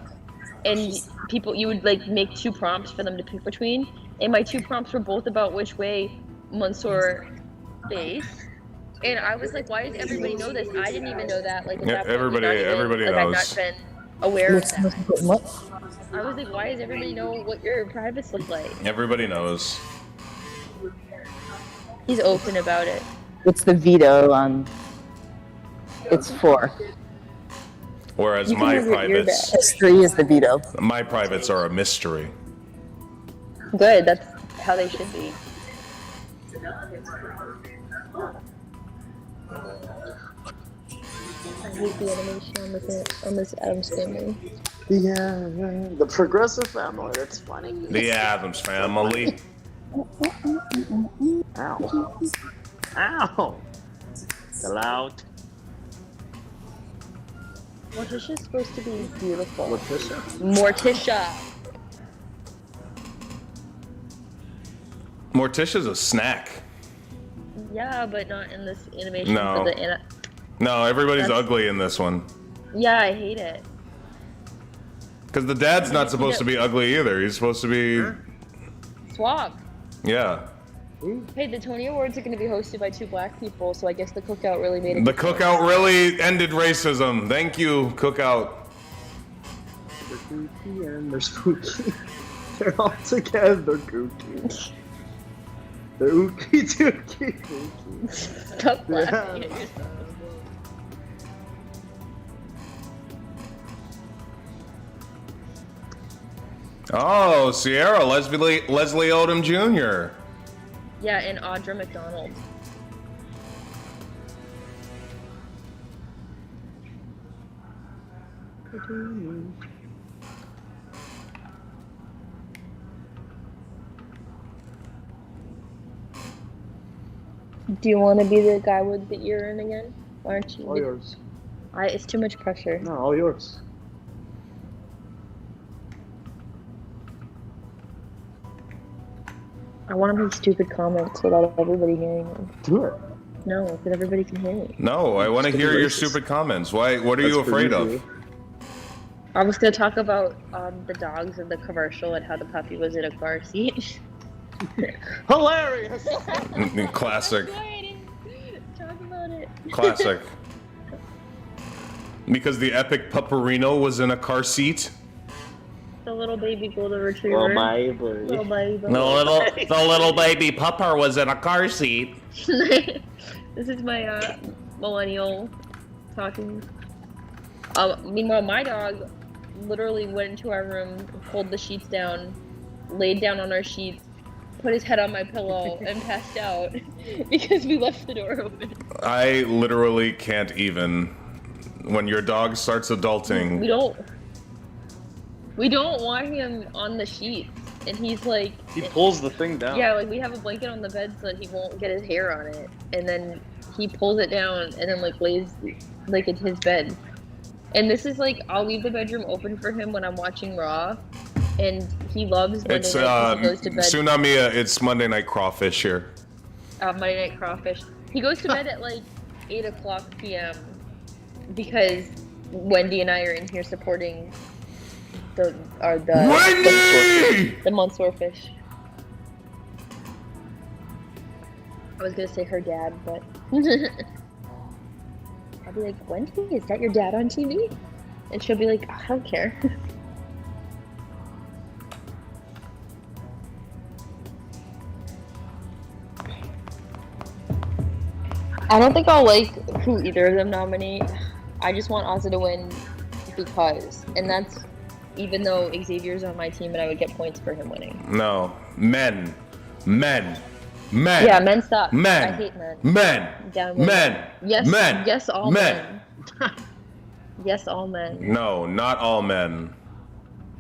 and you would like make 2 prompts for them to pick between, and my 2 prompts were both about which way Mansoor faced. And I was like, why does everybody know this? I didn't even know that. Like, at that point, everybody I've knows. not been aware of that. What? I was like, why does everybody know what your privates look like? Everybody knows. He's open about it. It's the veto on. It's 4. Whereas You can my have your ear privates, S3 is the veto. my privates are a mystery. Good, that's how they should be. I hate the animation on this Addams Family. Yeah, the Progressive Family. That's funny. The Addams Family. Ow. Ow. Chill out. Morticia's supposed to be beautiful. Morticia? Morticia. Morticia's a snack. Yeah, but not in this animation. No. For the No, everybody's That's- ugly in this one. yeah, I hate it. Because the dad's not supposed to be ugly either. He's supposed to be, Swag. yeah. Hey, the Tony Awards are going to be hosted by 2 black people, so I guess the cookout really made it. The cookout really ended racism. Thank you, cookout. They're kooky and they're spooky. They're all together kooky. They're ooky dooky kooky. Stop laughing at yourself. Oh, Sierra, Leslie Odom Jr. Yeah, and Audra McDonald. Do you want to be the guy with the ear in again? Why aren't you? All yours. It's too much pressure. No, all yours. I want to make stupid comments without everybody hearing them. Do it. No, because everybody can hear me. No, I want to hear your stupid comments. Why? What are you afraid of? I was going to talk about the dogs in the commercial and how the puppy was in a car seat. Hilarious! Classic. I didn't talk about it. Classic. Because the epic Pupperino was in a car seat. The little baby golden retriever. Oh my boy. Little baby. The little baby pupper was in a car seat. This is my millennial talking. Meanwhile, my dog literally went into our room, pulled the sheets down, laid down on our sheets, put his head on my pillow, and passed out because we left the door open. I literally can't even. When your dog starts adulting, We don't want him on the sheets, and he's like. He pulls the thing down. Yeah, like we have a blanket on the bed so that he won't get his hair on it, and then he pulls it down and then like lays like in his bed. And this is like I'll leave the bedroom open for him when I'm watching Raw, and he loves Monday it's night 'cause he goes to bed. Tsunami. It's Monday Night Crawfish here. Monday Night Crawfish. He goes to bed at like 8:00 p.m. because Wendy and I are in here supporting Wendy! the Mansoor fish. I was gonna say her dad, but I'll be like, Wendy, is that your dad on TV? And she'll be like, I don't care. I don't think I'll like who either of them nominate. I just want Ozzy to win because, and that's even though Xavier's on my team and I would get points for him winning. No, men. Yeah, men suck. I hate men. Down with Men. Yes, Men. yes, all men. Yes, all men. No, not all men.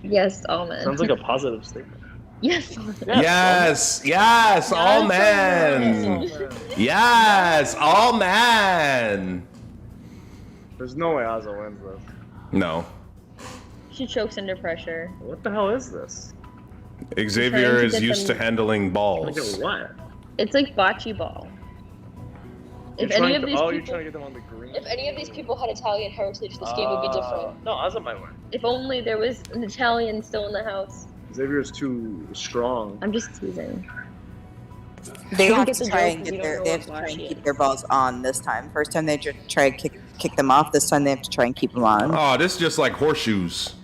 Yes, all men. Sounds like a positive statement. Yes, all men. Yes, all men. Yes, all men. There's no way Ozzy wins this. No. She chokes under pressure. What the hell is this? Xavier Trying to is get used to them- handling Look balls. at what? It's like bocce ball. If You're any trying of to- these you're people, trying to get them on the green. if any of these people had Italian heritage, this game would be different. No, Ozzy might win. If only there was an Italian still in the house. Xavier's too strong. I'm just teasing. They You don't have get to the try joke and if you get don't their know they what have to try and flashy keep is. their balls on this time. First time they try to kick them off. This time they have to try and keep them on. Oh, this is just like horseshoes.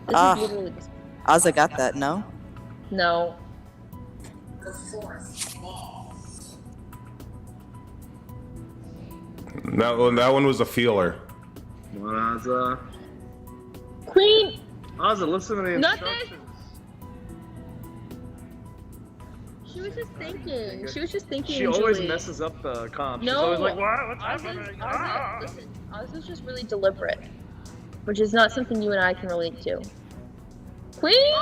This Ah. is literally just, Ozzy got that, no? no. The fourth ball. That one was a feeler. Ozzy. Queen! Ozzy, listen to the Not this! instructions. She was just thinking. She was just thinking. She always Julie. messes up the comp. She's No. always like, what? What's Ozzy's, happening? Ah. listen, Ozzy's just really deliberate. Which is not something you and I can relate to. Queen!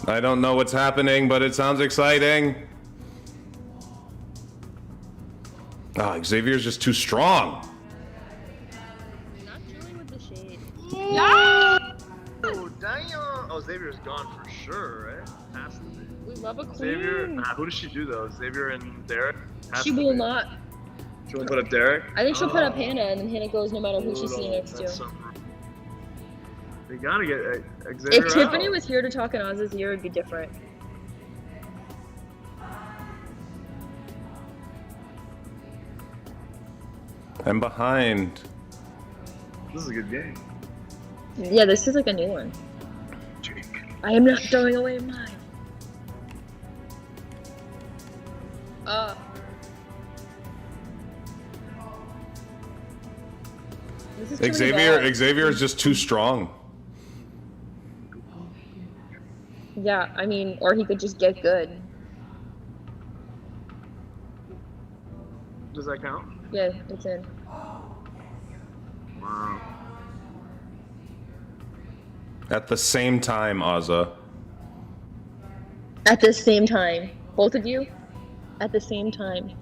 I don't know what's happening, but it sounds exciting. Ah, Xavier's just too strong. Not Julie with the shade. Oh, damn. Oh, Xavier's gone for sure, right? Has to be. We love a queen. Xavier, who does she do though? Xavier and Derek? Has She to will be. not. She won't put up Derek? I think she'll put up Hannah, and then Hannah goes no matter who she's sitting next to. That's so rude. They gotta get Xavier If Tiffany out. was here to talk in Oz's ear, it'd be different. I'm behind. This is a good game. Yeah, this is like a new one. Jake. I am not throwing away mine. This is too many balls. Xavier is just too strong. Yeah, I mean, or he could just get good. Does that count? Yeah, it's in. Wow. At the same time, Ozza. At the same time. Both of you? At the same time.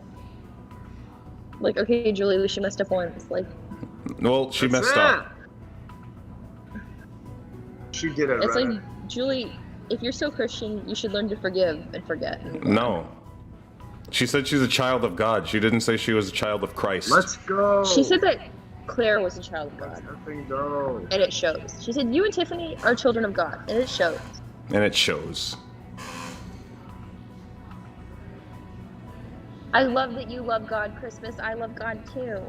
Like, okay, Julie, she messed up once. Like, Well, she That's messed up. it. She did it it's right. like, Julie, if you're so Christian, you should learn to forgive and forget. and move on. No. She said she's a child of God. She didn't say she was a child of Christ. Let's go. She said that Claire was a child of God, Nothing go. and it shows. She said, you and Tiffany are children of God, and it shows. And it shows. I love that you love God, Christmas. I love God too.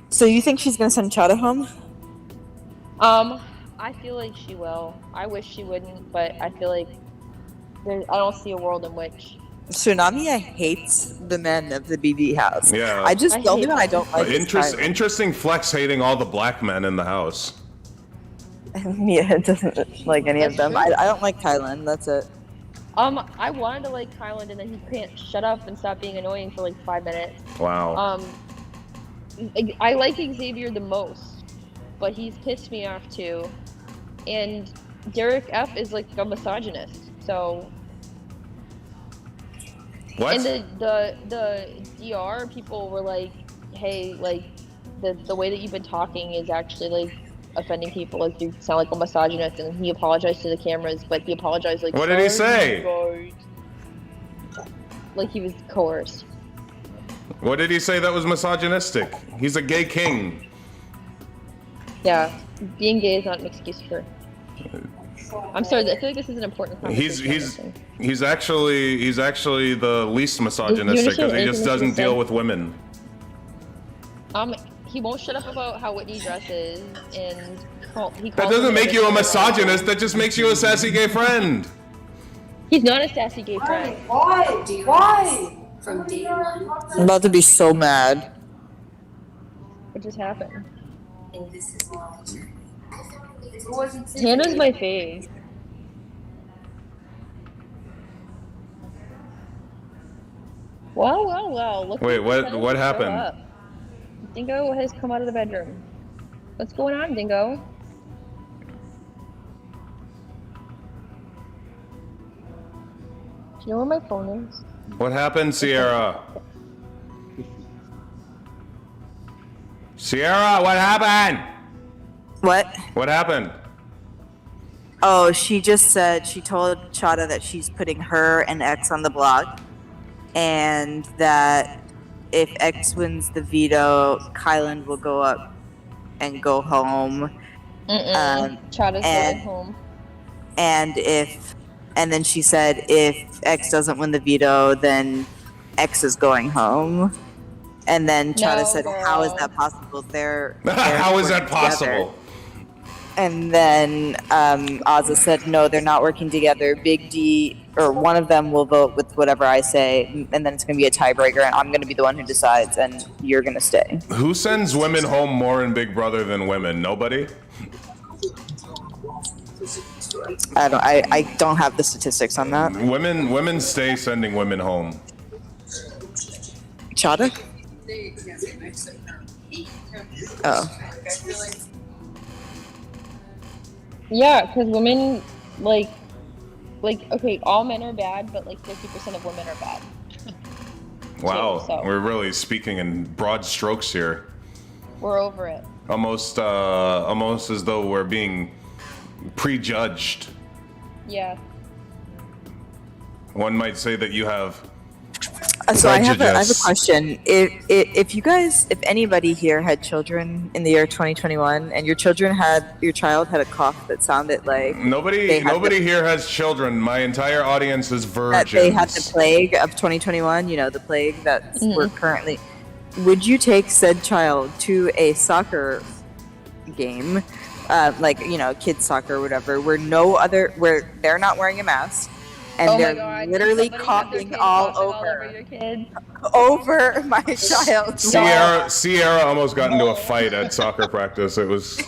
So you think she's gonna send Chada home? I feel like she will. I wish she wouldn't, but I feel like I don't see a world in which. Tsunami hates the men of the BB house. Yeah. I just I told hate him I don't like his style. Interesting flex hating all the black men in the house. Yeah, it doesn't like any of That's them. true. I don't like Kylan. That's it. I wanted to like Kylan, and then he can't shut up and stop being annoying for like 5 minutes. Wow. I like Xavier the most, but he's pissed me off too. And Derek F is like a misogynist, so. What? And the DR people were like, hey, like the way that you've been talking is actually like offending people. Like you sound like a misogynist, and he apologized to the cameras, but he apologized like. What did he say? "Sorry, guys." Like he was coerced. What did he say that was misogynistic? He's a gay king. Yeah, being gay is not an excuse for. I'm sorry. I feel like this is an important conversation. He's actually the least misogynistic because he just doesn't deal with women. He won't shut up about how Whitney dresses, and he That calls doesn't women make you a bitches. misogynist. That just makes you a sassy gay friend. He's not a sassy gay friend. Why? From day one. I'm about to be so mad. What just happened? And this is why. Hannah's my fave. Well. Look. Wait, who's what decided to show happened? up. Dingo has come out of the bedroom. What's going on, Dingo? Do you know where my phone is? What happened, Sierra? Sierra, what happened? What? What happened? Oh, she just said she told Chada that she's putting her and X on the block, and that if X wins the veto, Kylan will go up and go home. Chada's going home. And then she said if X doesn't win the veto, then X is going home. And then Chada said, "How is that possible? They're How is that working together." possible? And then Ozza said, "No, they're not working together. Big D or one of them will vote with whatever I say, and then it's going to be a tiebreaker, and I'm going to be the one who decides, and you're going to stay." Who sends women home more in Big Brother than women? Nobody? I don't have the statistics on that. Women stay sending women home. Chada? Oh. Yeah, because women, like, okay, all men are bad, but like 50% of women are bad. Wow, So- we're really speaking in broad strokes here. We're over it. Almost as though we're being prejudged. Yeah. One might say that you have So I have a prejudice. question. If you guys, if anybody here had children in the year 2021, and your child had a cough that sounded like Nobody here has children. My entire audience is that virgins. they had the plague of 2021, the plague that we're currently. Would you take said child to a soccer game, kids soccer or whatever, where they're not wearing a mask, and Oh my they're God, literally did somebody have their coughing kid all coughing all over your kid? over my child? Sierra almost got into a fight at soccer practice. It was.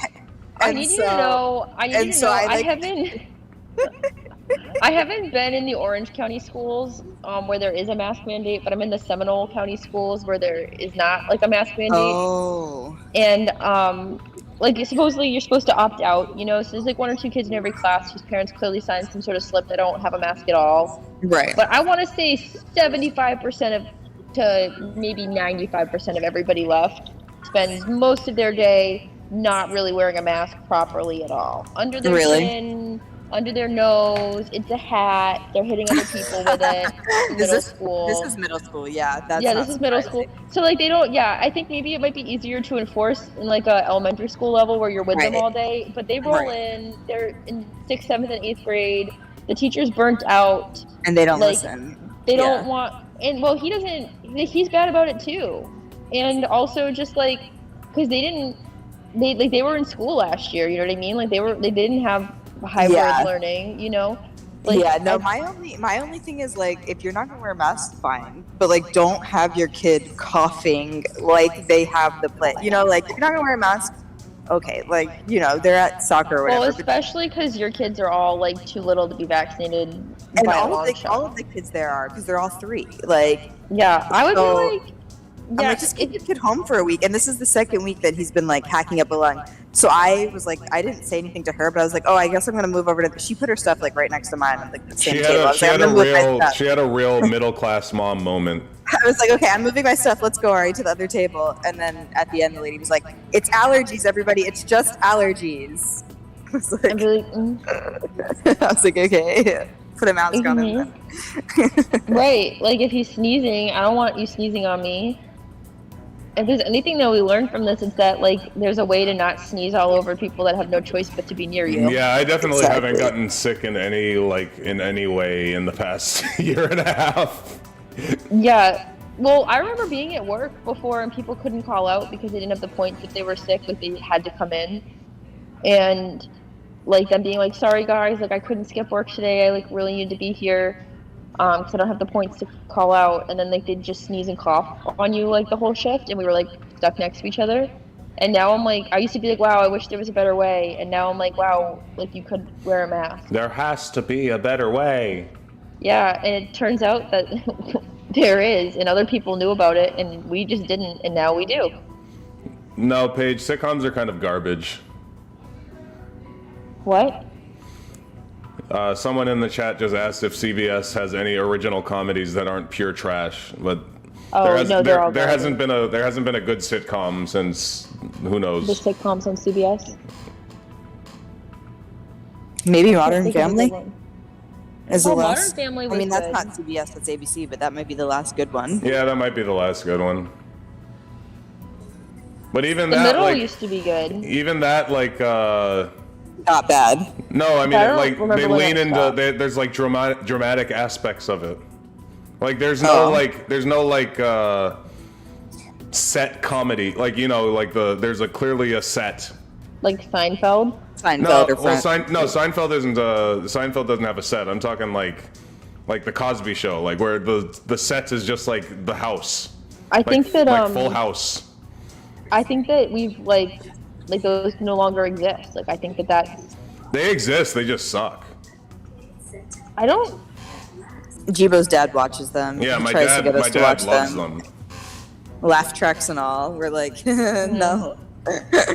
I need you to know. I haven't been in the Orange County schools where there is a mask mandate, but I'm in the Seminole County schools where there is not like a mask mandate. Oh. And supposedly you're supposed to opt out, so there's like one or two kids in every class whose parents clearly signed some sort of slip they don't have a mask at all. Right. But I want to say 75% to maybe 95% of everybody left spends most of their day not really wearing a mask properly at all. Under their chin, under their nose, it's a hat, they're hitting other people with it. This is middle school, yeah. This is middle school. So like they don't, I think maybe it might be easier to enforce in like a elementary school level where you're with them all day, but they roll in, they're in 6th, 7th, and 8th grade, the teacher's burnt out. And they don't listen. They don't want, and well, he's bad about it too. And also just like, because they were in school last year, you know what I mean? Like they didn't have hybrid learning, my only thing is like if you're not gonna wear a mask, fine, but like don't have your kid coughing like they have the plague, like if you're not gonna wear a mask, okay, they're at soccer or whatever. Well, especially because your kids are all like too little to be vaccinated, and by all of the kids there are, because they're all 3, I would be like, I'm like, just keep your kid home for a week. And this is the second week that he's been like hacking up a lung. So I was like, I didn't say anything to her, but I was like, oh, I guess I'm gonna move over to. She put her stuff like right next to mine on like the same table. She had a real middle class mom moment. I was like, okay, I'm moving my stuff. Let's go, Ari, to the other table. And then at the end, the lady was like, "It's allergies, everybody. It's just allergies." I was like, I was like, okay, put a mask on him. Right, like if he's sneezing, I don't want you sneezing on me. If there's anything that we learned from this, it's that like there's a way to not sneeze all over people that have no choice but to be near you. Yeah, I definitely haven't gotten sick in any way in the past year and a half. Yeah, well, I remember being at work before and people couldn't call out because they didn't have the points if they were sick, like they had to come in, and like them being like, "Sorry guys, like I couldn't skip work today. I like really need to be here." Because I don't have the points to call out, and then like they'd just sneeze and cough on you like the whole shift, and we were like stuck next to each other. And now I'm like, I used to be like, wow, I wish there was a better way, and now I'm like, wow, like you could wear a mask. There has to be a better way. Yeah, and it turns out that There is, and other people knew about it, and we just didn't, and now we do. No, Paige, sitcoms are kind of garbage. What? Someone in the chat just asked if CBS has any original comedies that aren't pure trash, but they're all there hasn't been a good sitcom since who knows. The sitcoms on CBS. Maybe I Modern think of a good Family one. is the Oh, Modern last. Family I was mean, that's good. not CBS, that's ABC, but that might be the last good one. Yeah, that might be the last good one. But even The that, Middle like, used to be good. even that, like, Not bad. no, I mean, I don't like, remember they when lean it into, stopped. there's like dramatic aspects of it. Like, there's no set comedy. Like, you know, like there's clearly a set. Like Seinfeld. Seinfeld or Friends. Seinfeld isn't. Seinfeld doesn't have a set. I'm talking like the Cosby Show, like where the set is just like the house. I think that like Full House. I think that we've like those no longer exist. Like I think that that's. They exist. They just suck. I don't. Jibo's dad watches them. Yeah, He my tries to dad. get us My to dad watch loves them. them. Laugh tracks and all. We're like, no.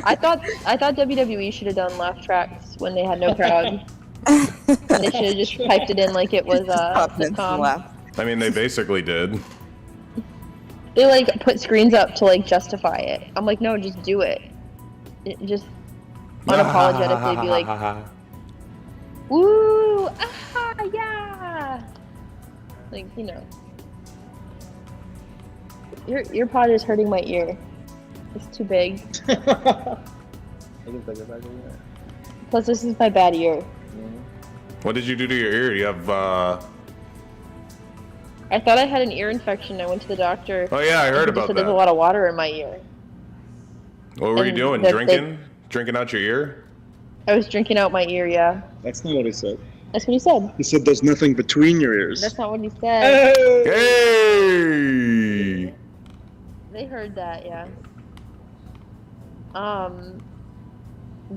I thought WWE should have done laugh tracks when they had no crowd. They should have just typed it in like it was a Pop in some sitcom. laugh. I mean, they basically did. They like put screens up to like justify it. I'm like, no, just do it. Just unapologetically be like, woo, ah, yeah. Like, you know. Your pod is hurting my ear. It's too big. I can take it back in there. Plus, this is my bad ear. What did you do to your ear? You have. I thought I had an ear infection. I went to the doctor. Oh yeah, I heard He about said that. there's a lot of water in my ear. What were you and doing? that Drinking? Drinking out your ear? I was drinking out my ear, yeah. That's not what he said. That's what he said. He said there's nothing between your ears. That's not what he said. Hey! They heard that, yeah.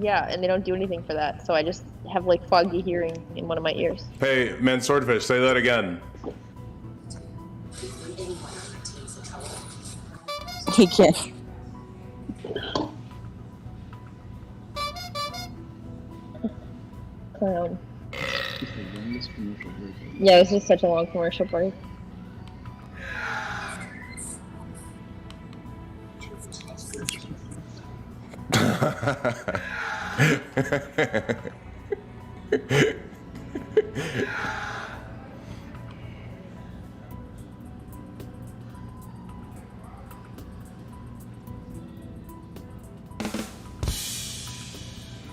Yeah, and they don't do anything for that, so I just have like foggy hearing in one of my ears. Hey, man, swordfish, say that again. He can't. Clown. Yeah, this is such a long commercial break.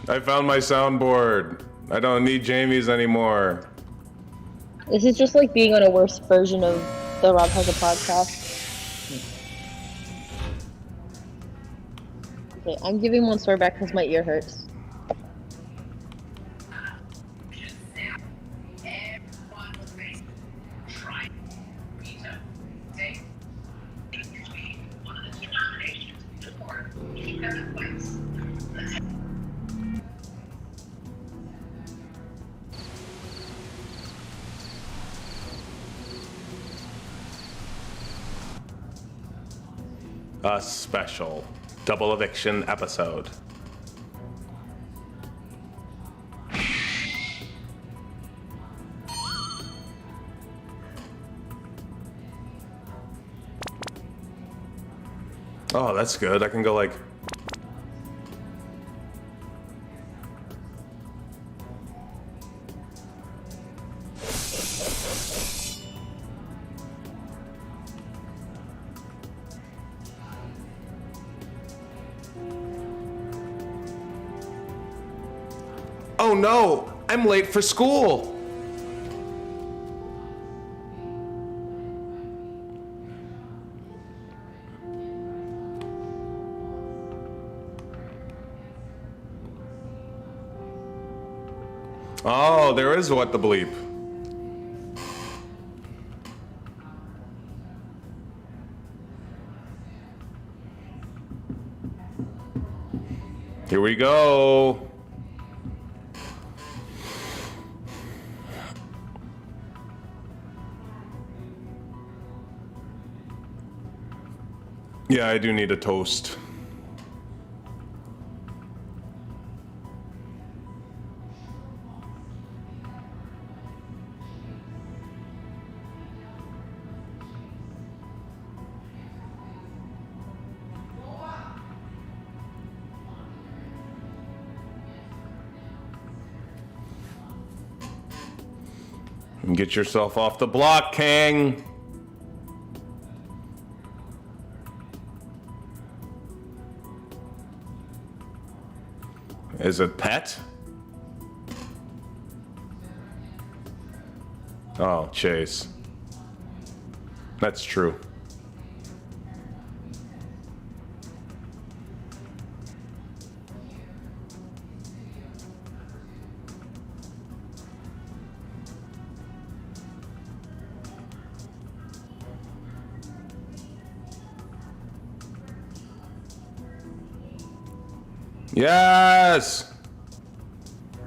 I found my soundboard. I don't need Jamie's anymore. This is just like being on a worse version of the Rob Has a Podcast. Okay, I'm giving Mansoor back because my ear hurts. A special double eviction episode. Oh, that's good. I can go like... Oh no, I'm late for school. Oh, there is what the bleep. Here we go. Yeah, I do need a toast. Get yourself off the block, King. Is it pet? Oh, Chase. That's true. Yes!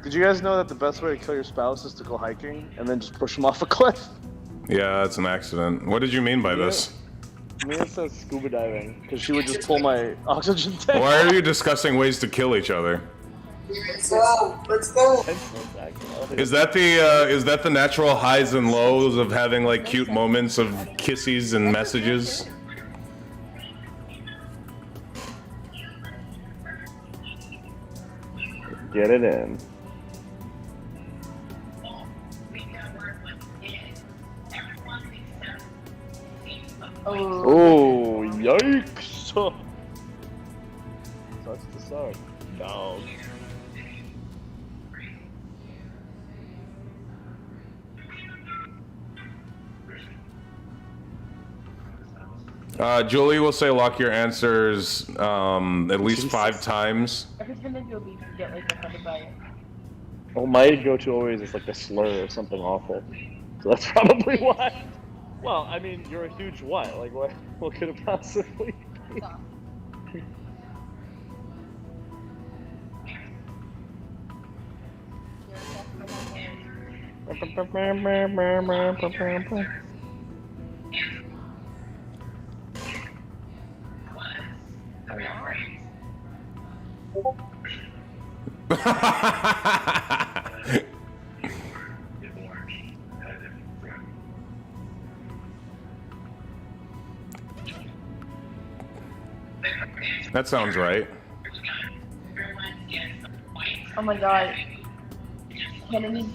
Did you guys know that the best way to kill your spouse is to go hiking and then just push them off a cliff? Yeah, that's an accident. What did you mean by this? Mia says scuba diving, because she would just pull my oxygen tank. Why are you discussing ways to kill each other? Let's go. Let's go. Is that the natural highs and lows of having like cute moments of kissies and messages? Get it in. Oh, yikes! Sucks to suck. Dog. Julie will say lock your answers at least 5 times. Every time they do a beat, you get like offended by it. Well, my go-to always is like a slur or something awful. So that's probably why. Well, I mean, you're a huge what? Like, what could it possibly be? That sounds right. Oh my god. Can I need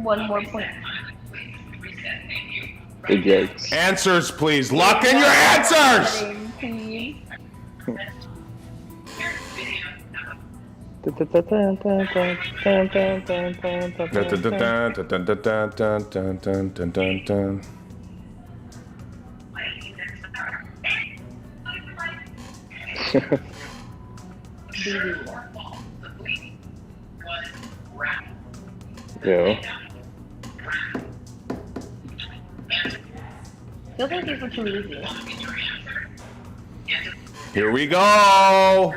one more point? Big yikes. Answers, please. Lock in your answers! Please. Yeah. Feels like these were too easy. Here we go!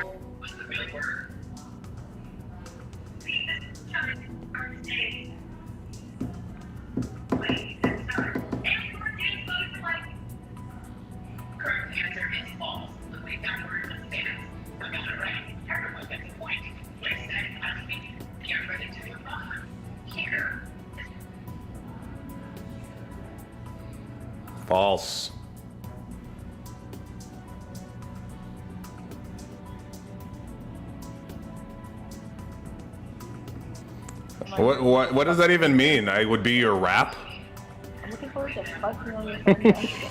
False. What does that even mean? I would be your rap? I'm looking forward to fucking on your podcast.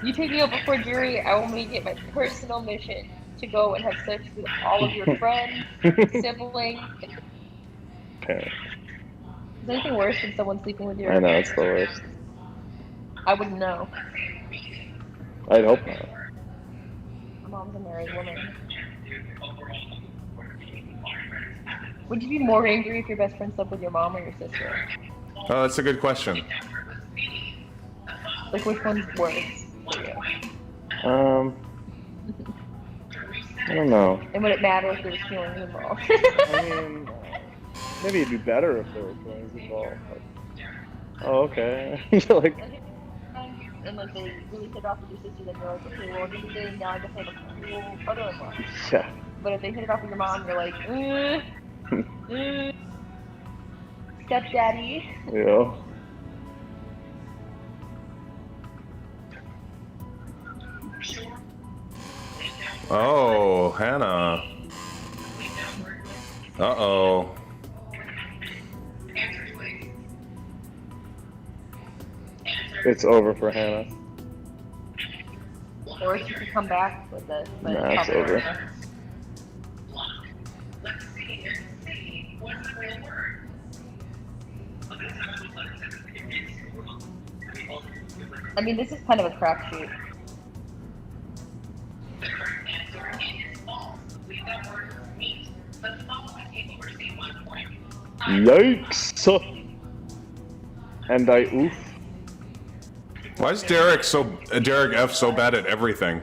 You take me out before jury, I will make it my personal mission to go and have sex with all of your friends, siblings. Okay. Is there anything worse than someone sleeping with your I know, it's the worst. I wouldn't know. I'd hope not. My mom's a married woman. Would you be more angry if your best friend slept with your mom or your sister? Oh, that's a good question. Like, which one's worse for you? I don't know. And would it matter if there was feelings involved? I mean, maybe it'd be better if there were feelings involved. Like, oh, okay. Like, and like they really hit it off with your sister, then you're like, okay, well, this is it, now I guess I have a cool brother-in-law. Yeah. But if they hit it off with your mom, you're like, stepdaddy. Yeah. Oh, Hannah. Uh-oh. It's over for Hannah. Or she could come back with this. But Nah, it's over. I mean, this is kind of a crapshoot. Yikes! And I oof. Why is Derek F so bad at everything?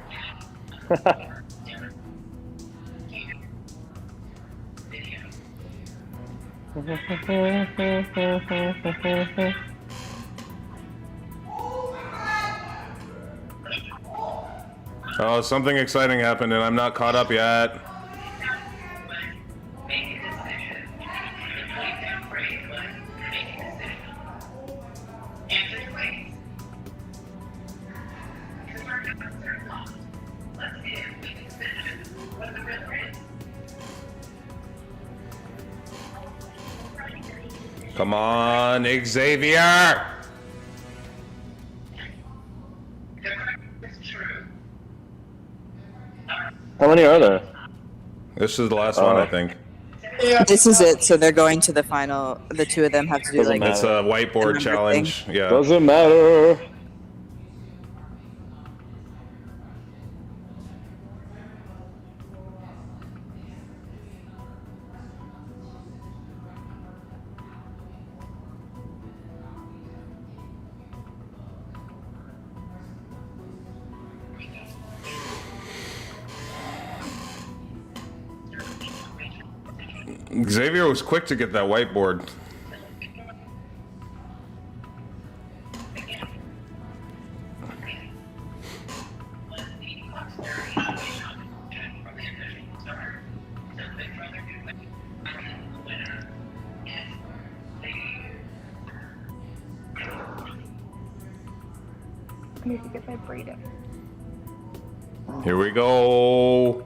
Oh, something exciting happened and I'm not caught up yet. Come on, Xavier! How many are there? This is the last one, I think. This is it. So they're going to the final. The two of them have to do Doesn't like matter. It's a whiteboard Remember challenge. Yeah. Doesn't matter. Xavier was quick to get that whiteboard. I need to get my braid up. Here we go.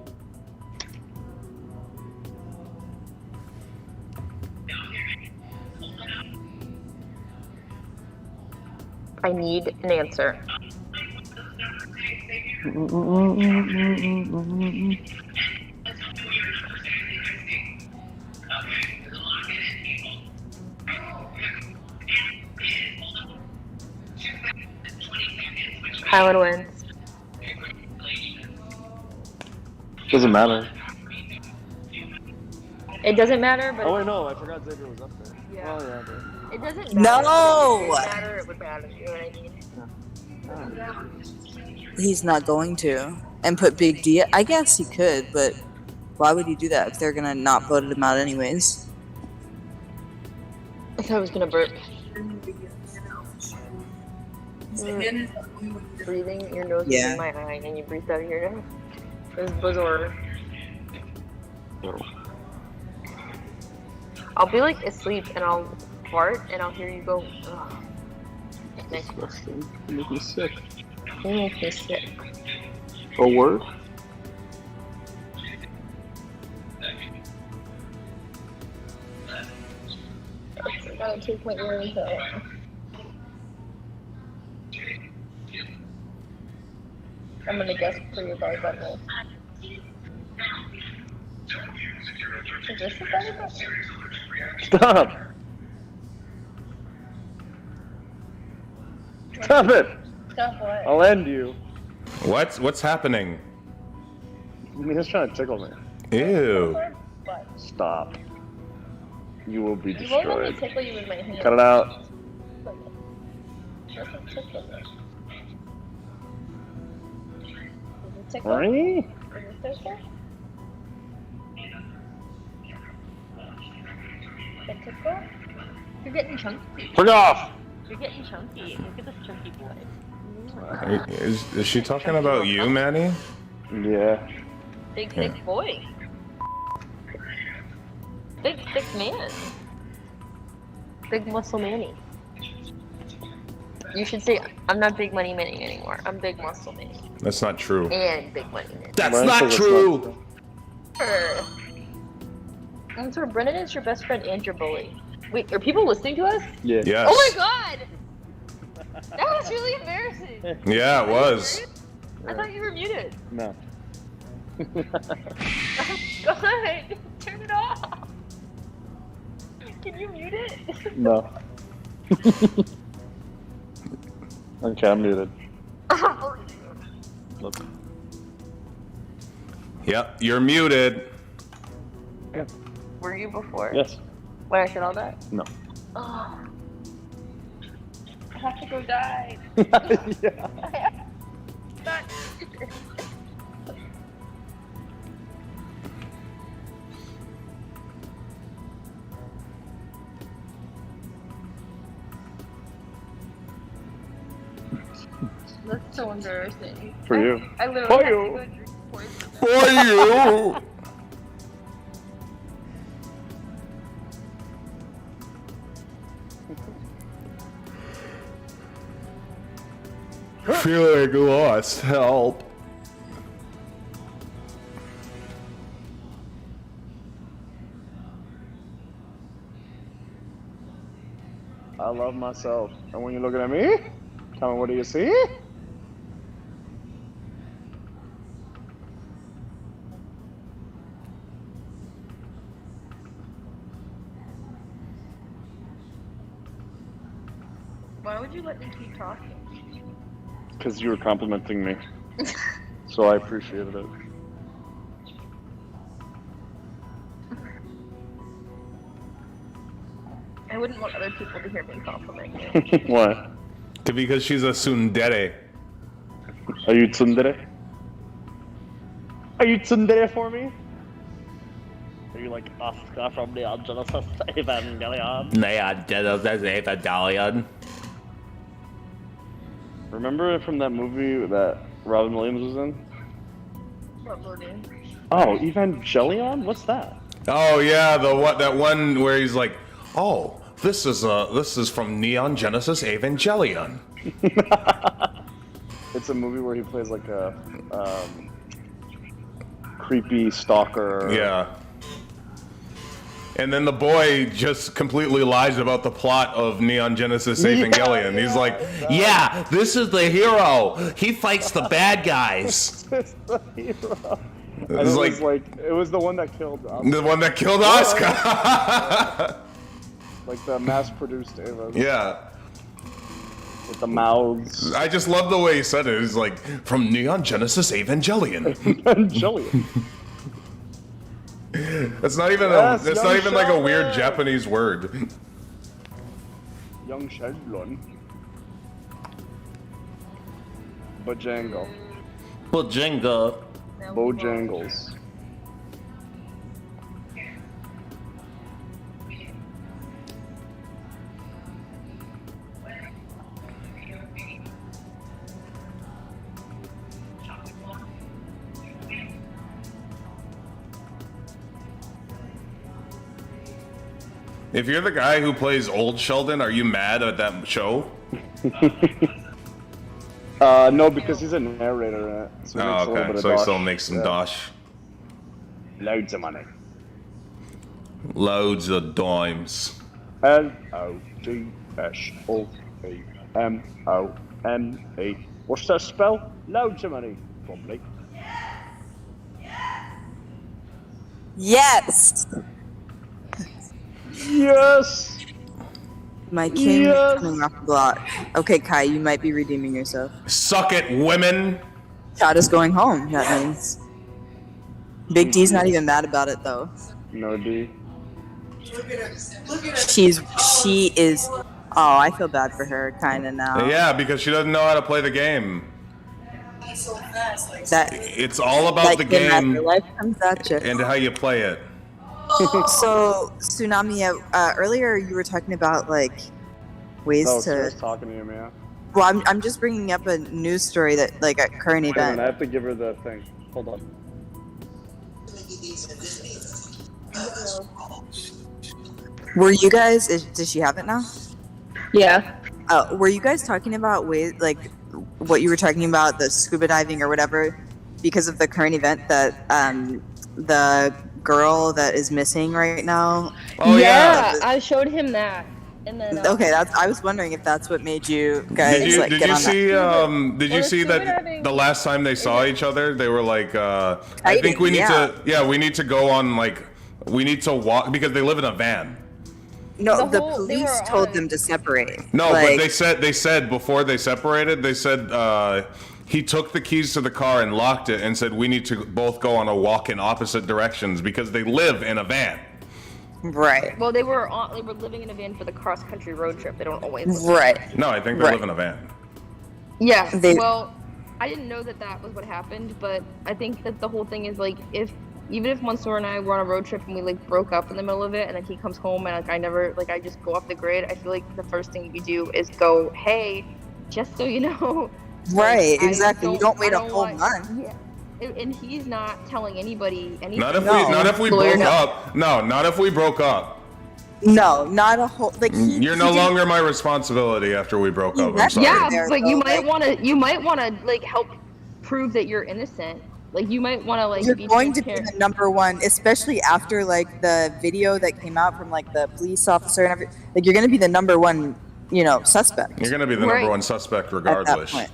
I need an answer. Highland wins. Doesn't matter. It doesn't matter, but Oh wait, no, I forgot Xavier was up there. Yeah. Oh yeah. But... it doesn't No! matter. If it didn't matter, it would matter. You know what I mean? he's not going to, and put Big D. I guess he could, but why would he do that if they're gonna not vote him out anyways? I thought I was gonna burp. Breathing, your nose is in my eye, and you breathe out of your nose. It was bizarre. I'll be like asleep and I'll fart and I'll hear you go, ugh. Disgusting. You make me sick. You make me sick. A word? I gotta take my earrings out. I'm gonna guess for your belly button. Is this the belly button? Stop! Stop it! Stop what? I'll end you. What's happening? He's trying to tickle me. Ew. What? Stop. You will be You won't let me destroyed. tickle you with my hand. Cut it out. Doesn't tickle me. Does it tickle? Sorry? Is it tickle? It tickle? You're getting chunky. Fuck off! You're getting chunky. Look at this chunky boy. Is she talking about you, Manny? Yeah. Big thick boy. Big thick man. Big muscle Manny. You should say, I'm not Big Money Manny anymore. I'm Big Muscle Manny. That's not true. And Big Money Manny. That's not true! And so Brennan is your best friend and your bully. Wait, are people listening to us? Yeah. Yes. Oh my god! That was really embarrassing. Yeah, it was. I thought you were muted. No. God, turn it off. Can you mute it? No. Okay, I'm muted. Look. Yep, you're muted. Were you before? Yes. When I said all that? No. Oh. I have to go die. Yeah. Not- That's so embarrassing. For you. I literally For had you. to go drink poison. For you! Feeling lost. Help. I love myself. And when you're looking at me, tell me, what do you see? Why would you let me keep talking? Because you were complimenting me. So I appreciated it. I wouldn't want other people to hear me compliment you. Why? Because she's a tsundere. Are you tsundere? Are you tsundere for me? Are you like Oscar from the Genesis Evangelion? Yeah, Genesis Evangelion. Remember from that movie that Robin Williams was in? What movie? Oh, Evangelion? What's that? Oh yeah, that one where he's like, oh, this is from Neon Genesis Evangelion. It's a movie where he plays like a creepy stalker. Yeah. And then the boy just completely lies about the plot of Neon Genesis Evangelion. He's like, Yeah, this is the hero. He fights the bad guys. It's the hero. And It's it like- was like it was the one that killed the one that killed Oscar. like the mass-produced Eva Yeah. with the mouths. I just love the way he said it. He's like, from Neon Genesis Evangelion. Evangelion. That's not even Yes, it's young not even like a weird Sheldon. Japanese word. Young Sheldon. Bajangle. Bojinga. Bojangles. If you're the guy who plays old Sheldon, are you mad at that show? No, because he's a narrator in it. So he makes a Oh, little okay. bit of So he dosh. still makes some Yeah. dosh. Loads of money. Loads of dimes. LOGSOEMONE. What's that spell? Loads of money. Probably. Yes! Yes! My king Yes! coming off the block. Okay, Kai, you might be redeeming yourself. Suck it, women! Chad is going home, that means. Big D's not even mad about it, though. No D. She is. Oh, I feel bad for her, kinda now. Yeah, because she doesn't know how to play the game. That It's all about like the in that game your life comes at you. and how you play it. So, Tsunami, earlier you were talking about like ways Oh, so I to. was talking to you, man. Well, I'm just bringing up a news story that, like, a current Wait a minute, event. I have to give her the thing. Hold on. Were you guys? Does she have it now? Yeah. Were you guys talking about ways, like, what you were talking about, the scuba diving or whatever, because of the current event that the girl that is missing right now? Oh yeah. I showed him that. And then, Okay, I was wondering if that's what made you guys Did you, like did get you on see? Did you Well, see scuba that diving- the last time they saw each other, they were like, I think we need yeah. to. Yeah, we need to go on like. We need to walk because they live in a van. No, The the whole- they police were told on- them to separate. No, like, but they said before they separated, they said he took the keys to the car and locked it and said we need to both go on a walk in opposite directions because they live in a van. right, Well, they were living in a van for the cross-country road trip. They don't always live. right. No, I think they Right. live in a van. Yeah. They- Well, I didn't know that was what happened, but I think that the whole thing is like even if Mansoor and I were on a road trip and we like broke up in the middle of it, and then he comes home and like I just go off the grid. I feel like the first thing you do is go, hey, just so you know. Right, I exactly. You don't wait I a whole want- month. Yeah. And he's not telling anybody anything. Not if No. we not if we Lawyer, broke no. up. No, not if we broke up. No, not a whole. Like You're he no didn't- longer my responsibility after we broke up. I'm That's- sorry. Yeah, there, but though, you like- might want to like help prove that you're innocent. Like you might want to like You're be going to be transparent. the number one, especially after like the video that came out from like the police officer and everything. Like you're going to be the number one, suspect. You're gonna be the Right. number one suspect at that regardless. point.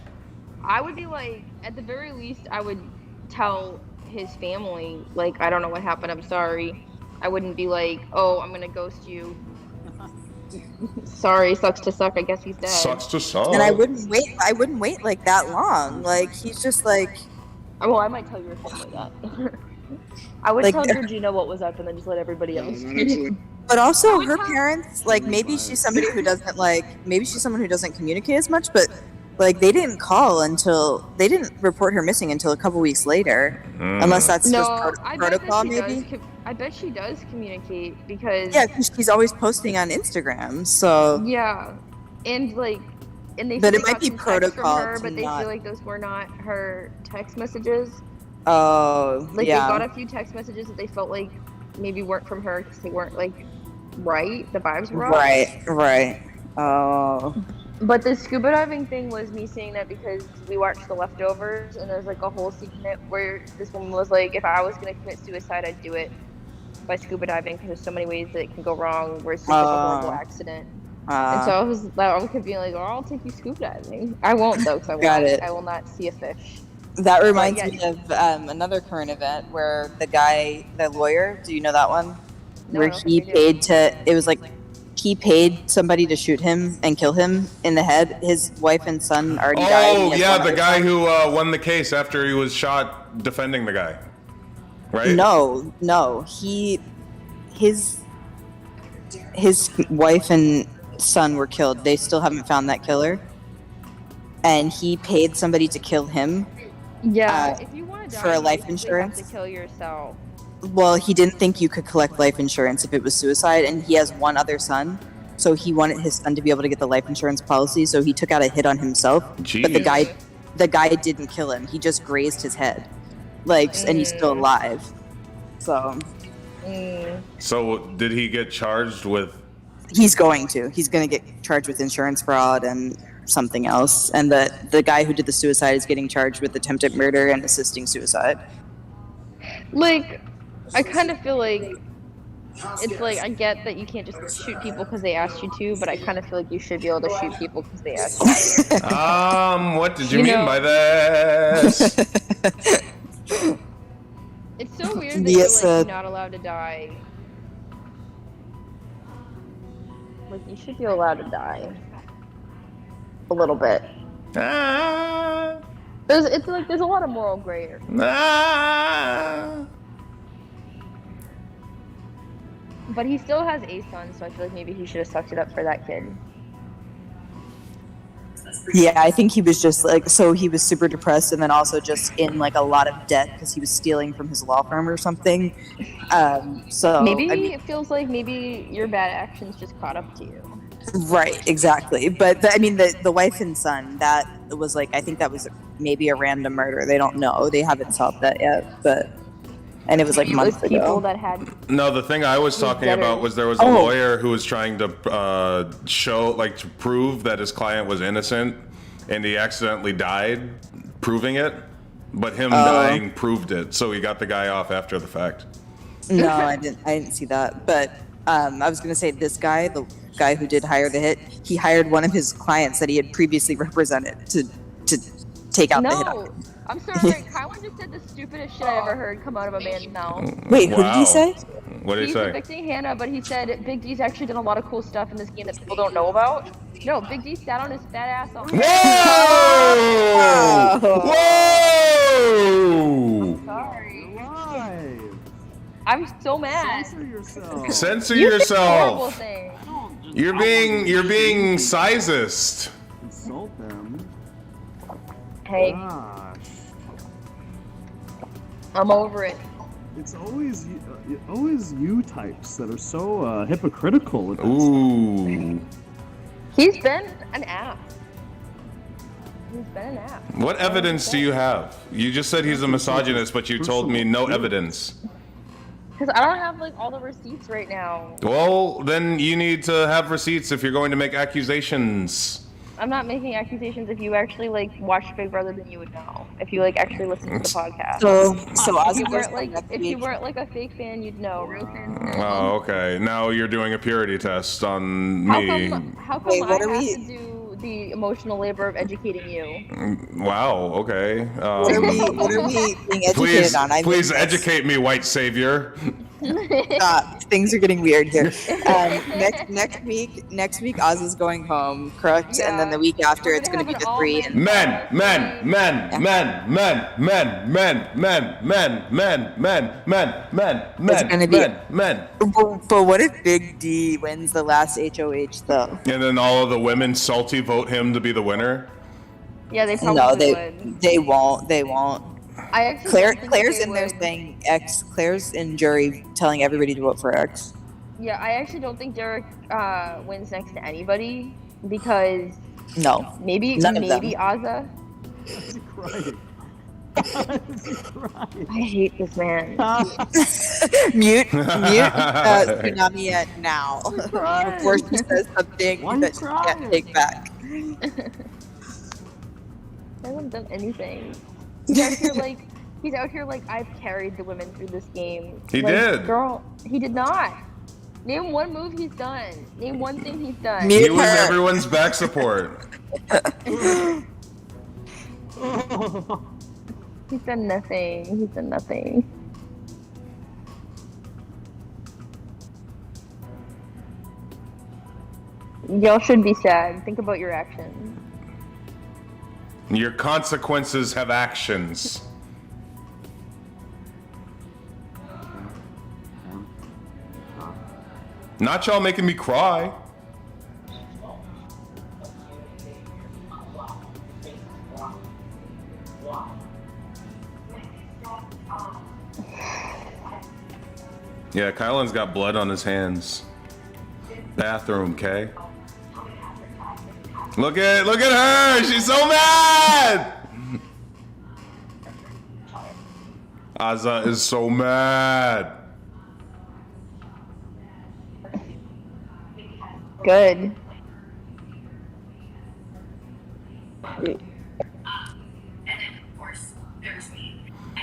I would be like, at the very least, I would tell his family, like, I don't know what happened, I'm sorry. I wouldn't be like, oh, I'm gonna ghost you. Sorry, sucks to suck, I guess he's dead. Sucks to suck. And I wouldn't wait like that long. Like he's just like, Well, I might tell your family that. I would Like- tell Georgina what was up and then just let everybody else. but also her parents, like maybe she's somebody who doesn't maybe she's someone who doesn't communicate as much, but like they didn't report her missing until a couple weeks later, unless that's No, just I bet protocol that she maybe. does. I bet she does communicate because Yeah, 'cause she's always posting on Instagram, so yeah, and like, and they. But say it they might got be some texts protocol from her, to but they not- feel like those were not her text messages. oh Like yeah. they got a few text messages that they felt like maybe weren't from her because they weren't like right. The vibes were off. Right. Oh. But the scuba diving thing was me seeing that because we watched The Leftovers and there's like a whole scene in it where this woman was like, if I was gonna commit suicide, I'd do it by scuba diving because there's so many ways that it can go wrong where it's just like a horrible accident. And so I could be like, oh, I'll take you scuba diving. I won't though because Got it. I will not see a fish. That reminds yeah. me of another current event where the lawyer, do you know that one? No, Where I don't he think I do. he paid somebody to shoot him and kill him in the head. His wife and son already died. Oh He has yeah, one the other guy son. who won the case after he was shot defending the guy, right? No, his wife and son were killed. They still haven't found that killer. And he paid somebody to kill him. Yeah, if you want to die, for a you life basically insurance? have to kill yourself. Well, he didn't think you could collect life insurance if it was suicide, and he has one other son. So he wanted his son to be able to get the life insurance policy, so he took out a hit on himself. But the guy didn't kill him. He just grazed his head. And he's still alive. So So did he get charged with? he's going to get charged with insurance fraud and something else. And the guy who did the suicide is getting charged with attempted murder and assisting suicide. Like, I kind of feel like it's like I get that you can't just shoot people because they asked you to, but I kind of feel like you should be able to shoot people because they asked you to. What did you You mean know- by this? It's so weird that Yes, you're not allowed to die. Like, you should be allowed to die. A little bit. It's like there's a lot of moral gray area. But he still has a son, so I feel like maybe he should have sucked it up for that kid. Yeah, I think he was just he was super depressed and then also just in a lot of debt because he was stealing from his law firm or something. Maybe it feels like maybe your bad actions just caught up to you. Right, exactly. But I mean, the wife and son, that was like, I think that was maybe a random murder. They don't know. They haven't solved that yet. But and it was like It was months people ago. that had. No, the thing I was talking about was there was a lawyer who was trying to show, like, to prove that his client was innocent, and he accidentally died proving it, but him dying proved it, so he got the guy off after the fact. No, I didn't see that. But I was gonna say the guy who did hire the hit, he hired one of his clients that he had previously represented to take out the hit. No, I'm sorry. Kylan just said the stupidest shit I ever heard come out of a man's mouth. Wait, who did he say? What did he He's say? evicting Hannah, but he said Big D's actually done a lot of cool stuff in this game that people don't know about. No, Big D sat on his fat ass on. Whoa! Whoa! I'm sorry. I'm so mad. Censor You said horrible yourself. things. You're being sizist. Insult them. Hey, Gosh. I'm over it. It's always you types that are so hypocritical with this. Ooh. He's been an ass. He's been an ass. What evidence do you have? You just said he's a misogynist, but you told me no evidence. Because I don't have like all the receipts right now. Well, then you need to have receipts if you're going to make accusations. I'm not making accusations. If you actually like watch Big Brother, then you would know. If you like actually listen to the podcast. So If you weren't like a fake fan, you'd know. Real fans. Oh, okay. Now you're doing a purity test on me. How come I have to do the emotional labor of educating you? Wow. Okay. What are we being educated on? Please educate me, white savior. Things are getting weird here. Next week, Oz is going home, correct? And then the week after, it's going to be the 3. Men. But what if Big D wins the last HOH though? And then all of the women salty vote him to be the winner? Yeah, they probably would. They won't. I actually Claire's in there saying X. Claire's in jury telling everybody to vote for X. Yeah, I actually don't think Derek wins next to anybody because maybe Azza. I hate this man. mute Tsunami at now before she says something that she can't take back. I haven't done anything. He's out here like I've carried the women through this game. He did. Girl, he did not. Name one move he's done. Name one thing he's done. He was everyone's back support. He's done nothing. Y'all should be sad. Think about your actions. Your consequences have actions. Not y'all making me cry. Yeah, Kylan's got blood on his hands. Bathroom, Kay. Look at her! She's so mad! Azza is so mad. Good.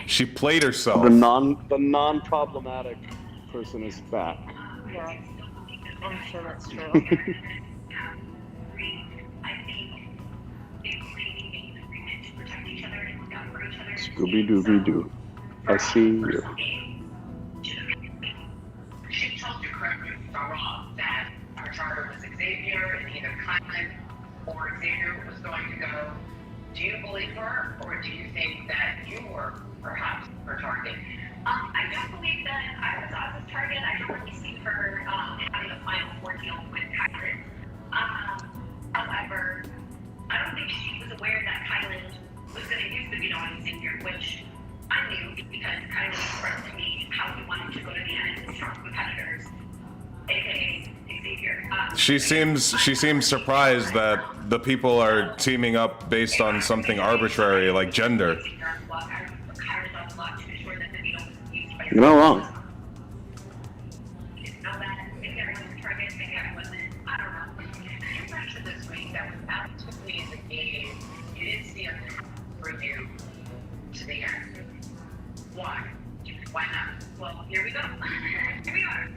She played herself. The non-problematic person is back. Yeah, I'm sure that's true. Scooby-Dooby-Doo. I see you. She told you correctly, if I'm wrong, that our charter was Xavier and either Kylan or Xavier was going to go. Do you believe her, or do you think that you were perhaps her target? I don't believe that I was Oz's target. I don't really see her having a final ordeal with Kylan. However, I don't think she was aware that Kylan was going to use the veto on Xavier, which I knew because Kylan expressed to me how he wanted to go to the end with strong competitors, aka Xavier. She seems surprised that the people are teaming up based on something arbitrary like gender. You're not wrong. Why? Why not? Well, here we go. Here we are.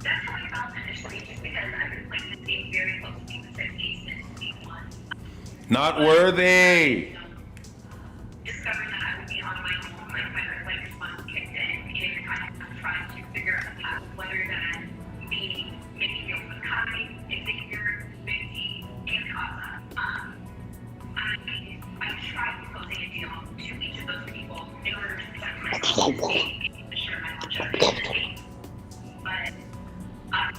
That's how I felt initially, just because I've been playing this game very close to the set piece since week 1. Not worthy. Discovering that I would be on my own, my fight response kicked in, and I was trying to figure out a path, whether that be making deals with Kai, Xavier, Vicky, and Kaza. I tried proposing a deal to each of those people in order to protect myself and ensure my longevity in the game. But I'm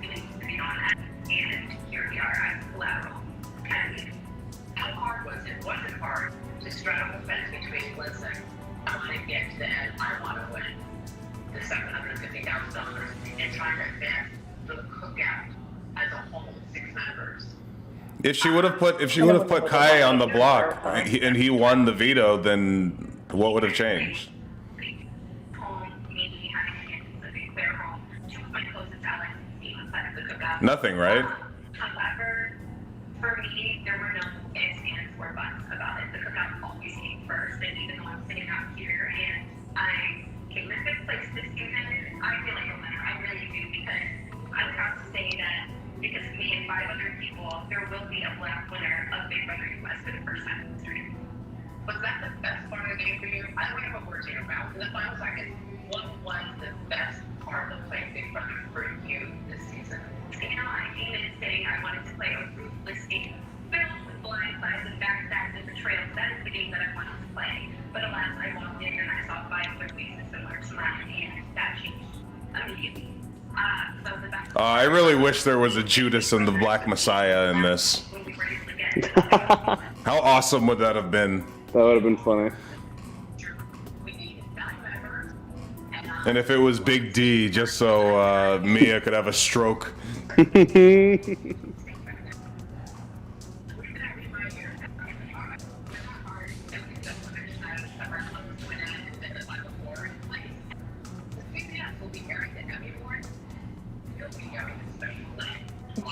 going to be on that, and here we are as collateral. And how hard was it? Was it hard to straddle the fence between, listen, I want to get to the end, I want to win the $750,000 and trying to advance the cookout as a whole, 6 members. If she would have put Kai on the block and he won the veto, then what would have changed? Nothing, right? However, for me, there were no ifs, ands, or buts about it. The cookout always came first, and even though I'm sitting out here and I came in 5th place this season, I feel like a winner. I really do, because I would have to say that because of me and 5 other people, there will be a black winner of Big Brother US for the first time in history. Was that the best part of the game for you? I don't have a word to your mouth. In the final seconds, what was the best part of playing Big Brother for you this season? You know, I came in saying I wanted to play a ruthless game filled with blindsides and backstabs and betrayals. That is the game that I wanted to play. But alas, I walked in and I saw 5 other faces similar to mine, and that changed immediately. I really wish there was a Judas and the Black Messiah in this. How awesome would that have been? That would have been funny. And if it was Big D, just so Mia could have a stroke.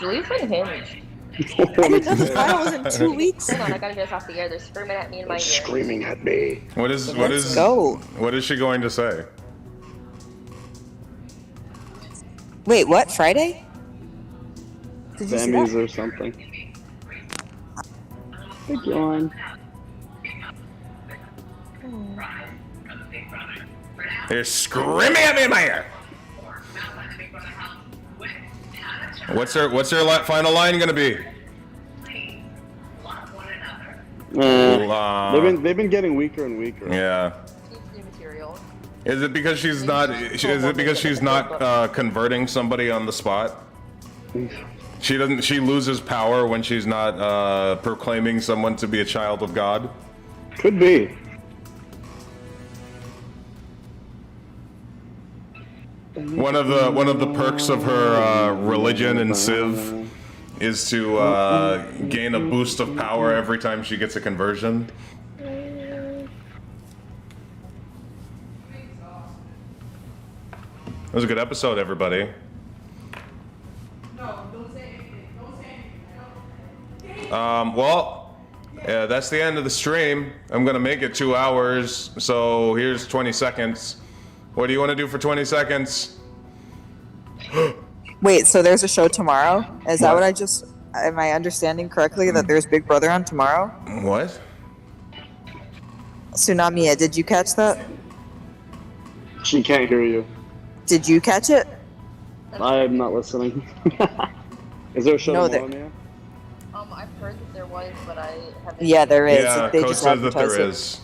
Julie's unhinged. I didn't know the final was in 2 weeks. Hold on, I gotta get this off the air. They're screaming at me in my ear. Screaming at me. What is she going to say? Wait, what? Friday? Did you see Sammy's that? or something. Hey, John. They're screaming at me in my ear. What's their final line gonna be? They've been getting weaker and weaker. Yeah. Is it because she's not? Is it because she's not converting somebody on the spot? She doesn't. She loses power when she's not proclaiming someone to be a child of God. Could be. One of the perks of her religion and Civ is to gain a boost of power every time she gets a conversion. It was a good episode, everybody. Well, yeah, that's the end of the stream. I'm gonna make it 2 hours, so here's 20 seconds. What do you want to do for 20 seconds? Wait, so there's a show tomorrow? Is that what I just... Am I understanding correctly that there's Big Brother on tomorrow? What? Tsunami, did you catch that? She can't hear you. Did you catch it? I am not listening. Is there a show tomorrow, Mia? I've heard that there was, but I haven't... Yeah, there is. Yeah, they Coach just says that advertise there it. is.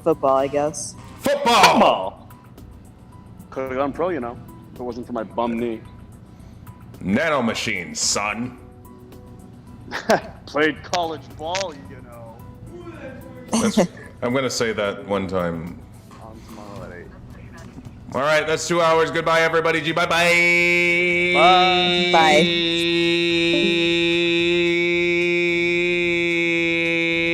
Football, I guess. Football! Could have gone pro, you know. If it wasn't for my bum knee. Nano machines, son. Played college ball, you know. I'm gonna say that one time. On tomorrow at 8. All right, that's 2 hours. Goodbye, everybody. G. Bye-bye. Bye.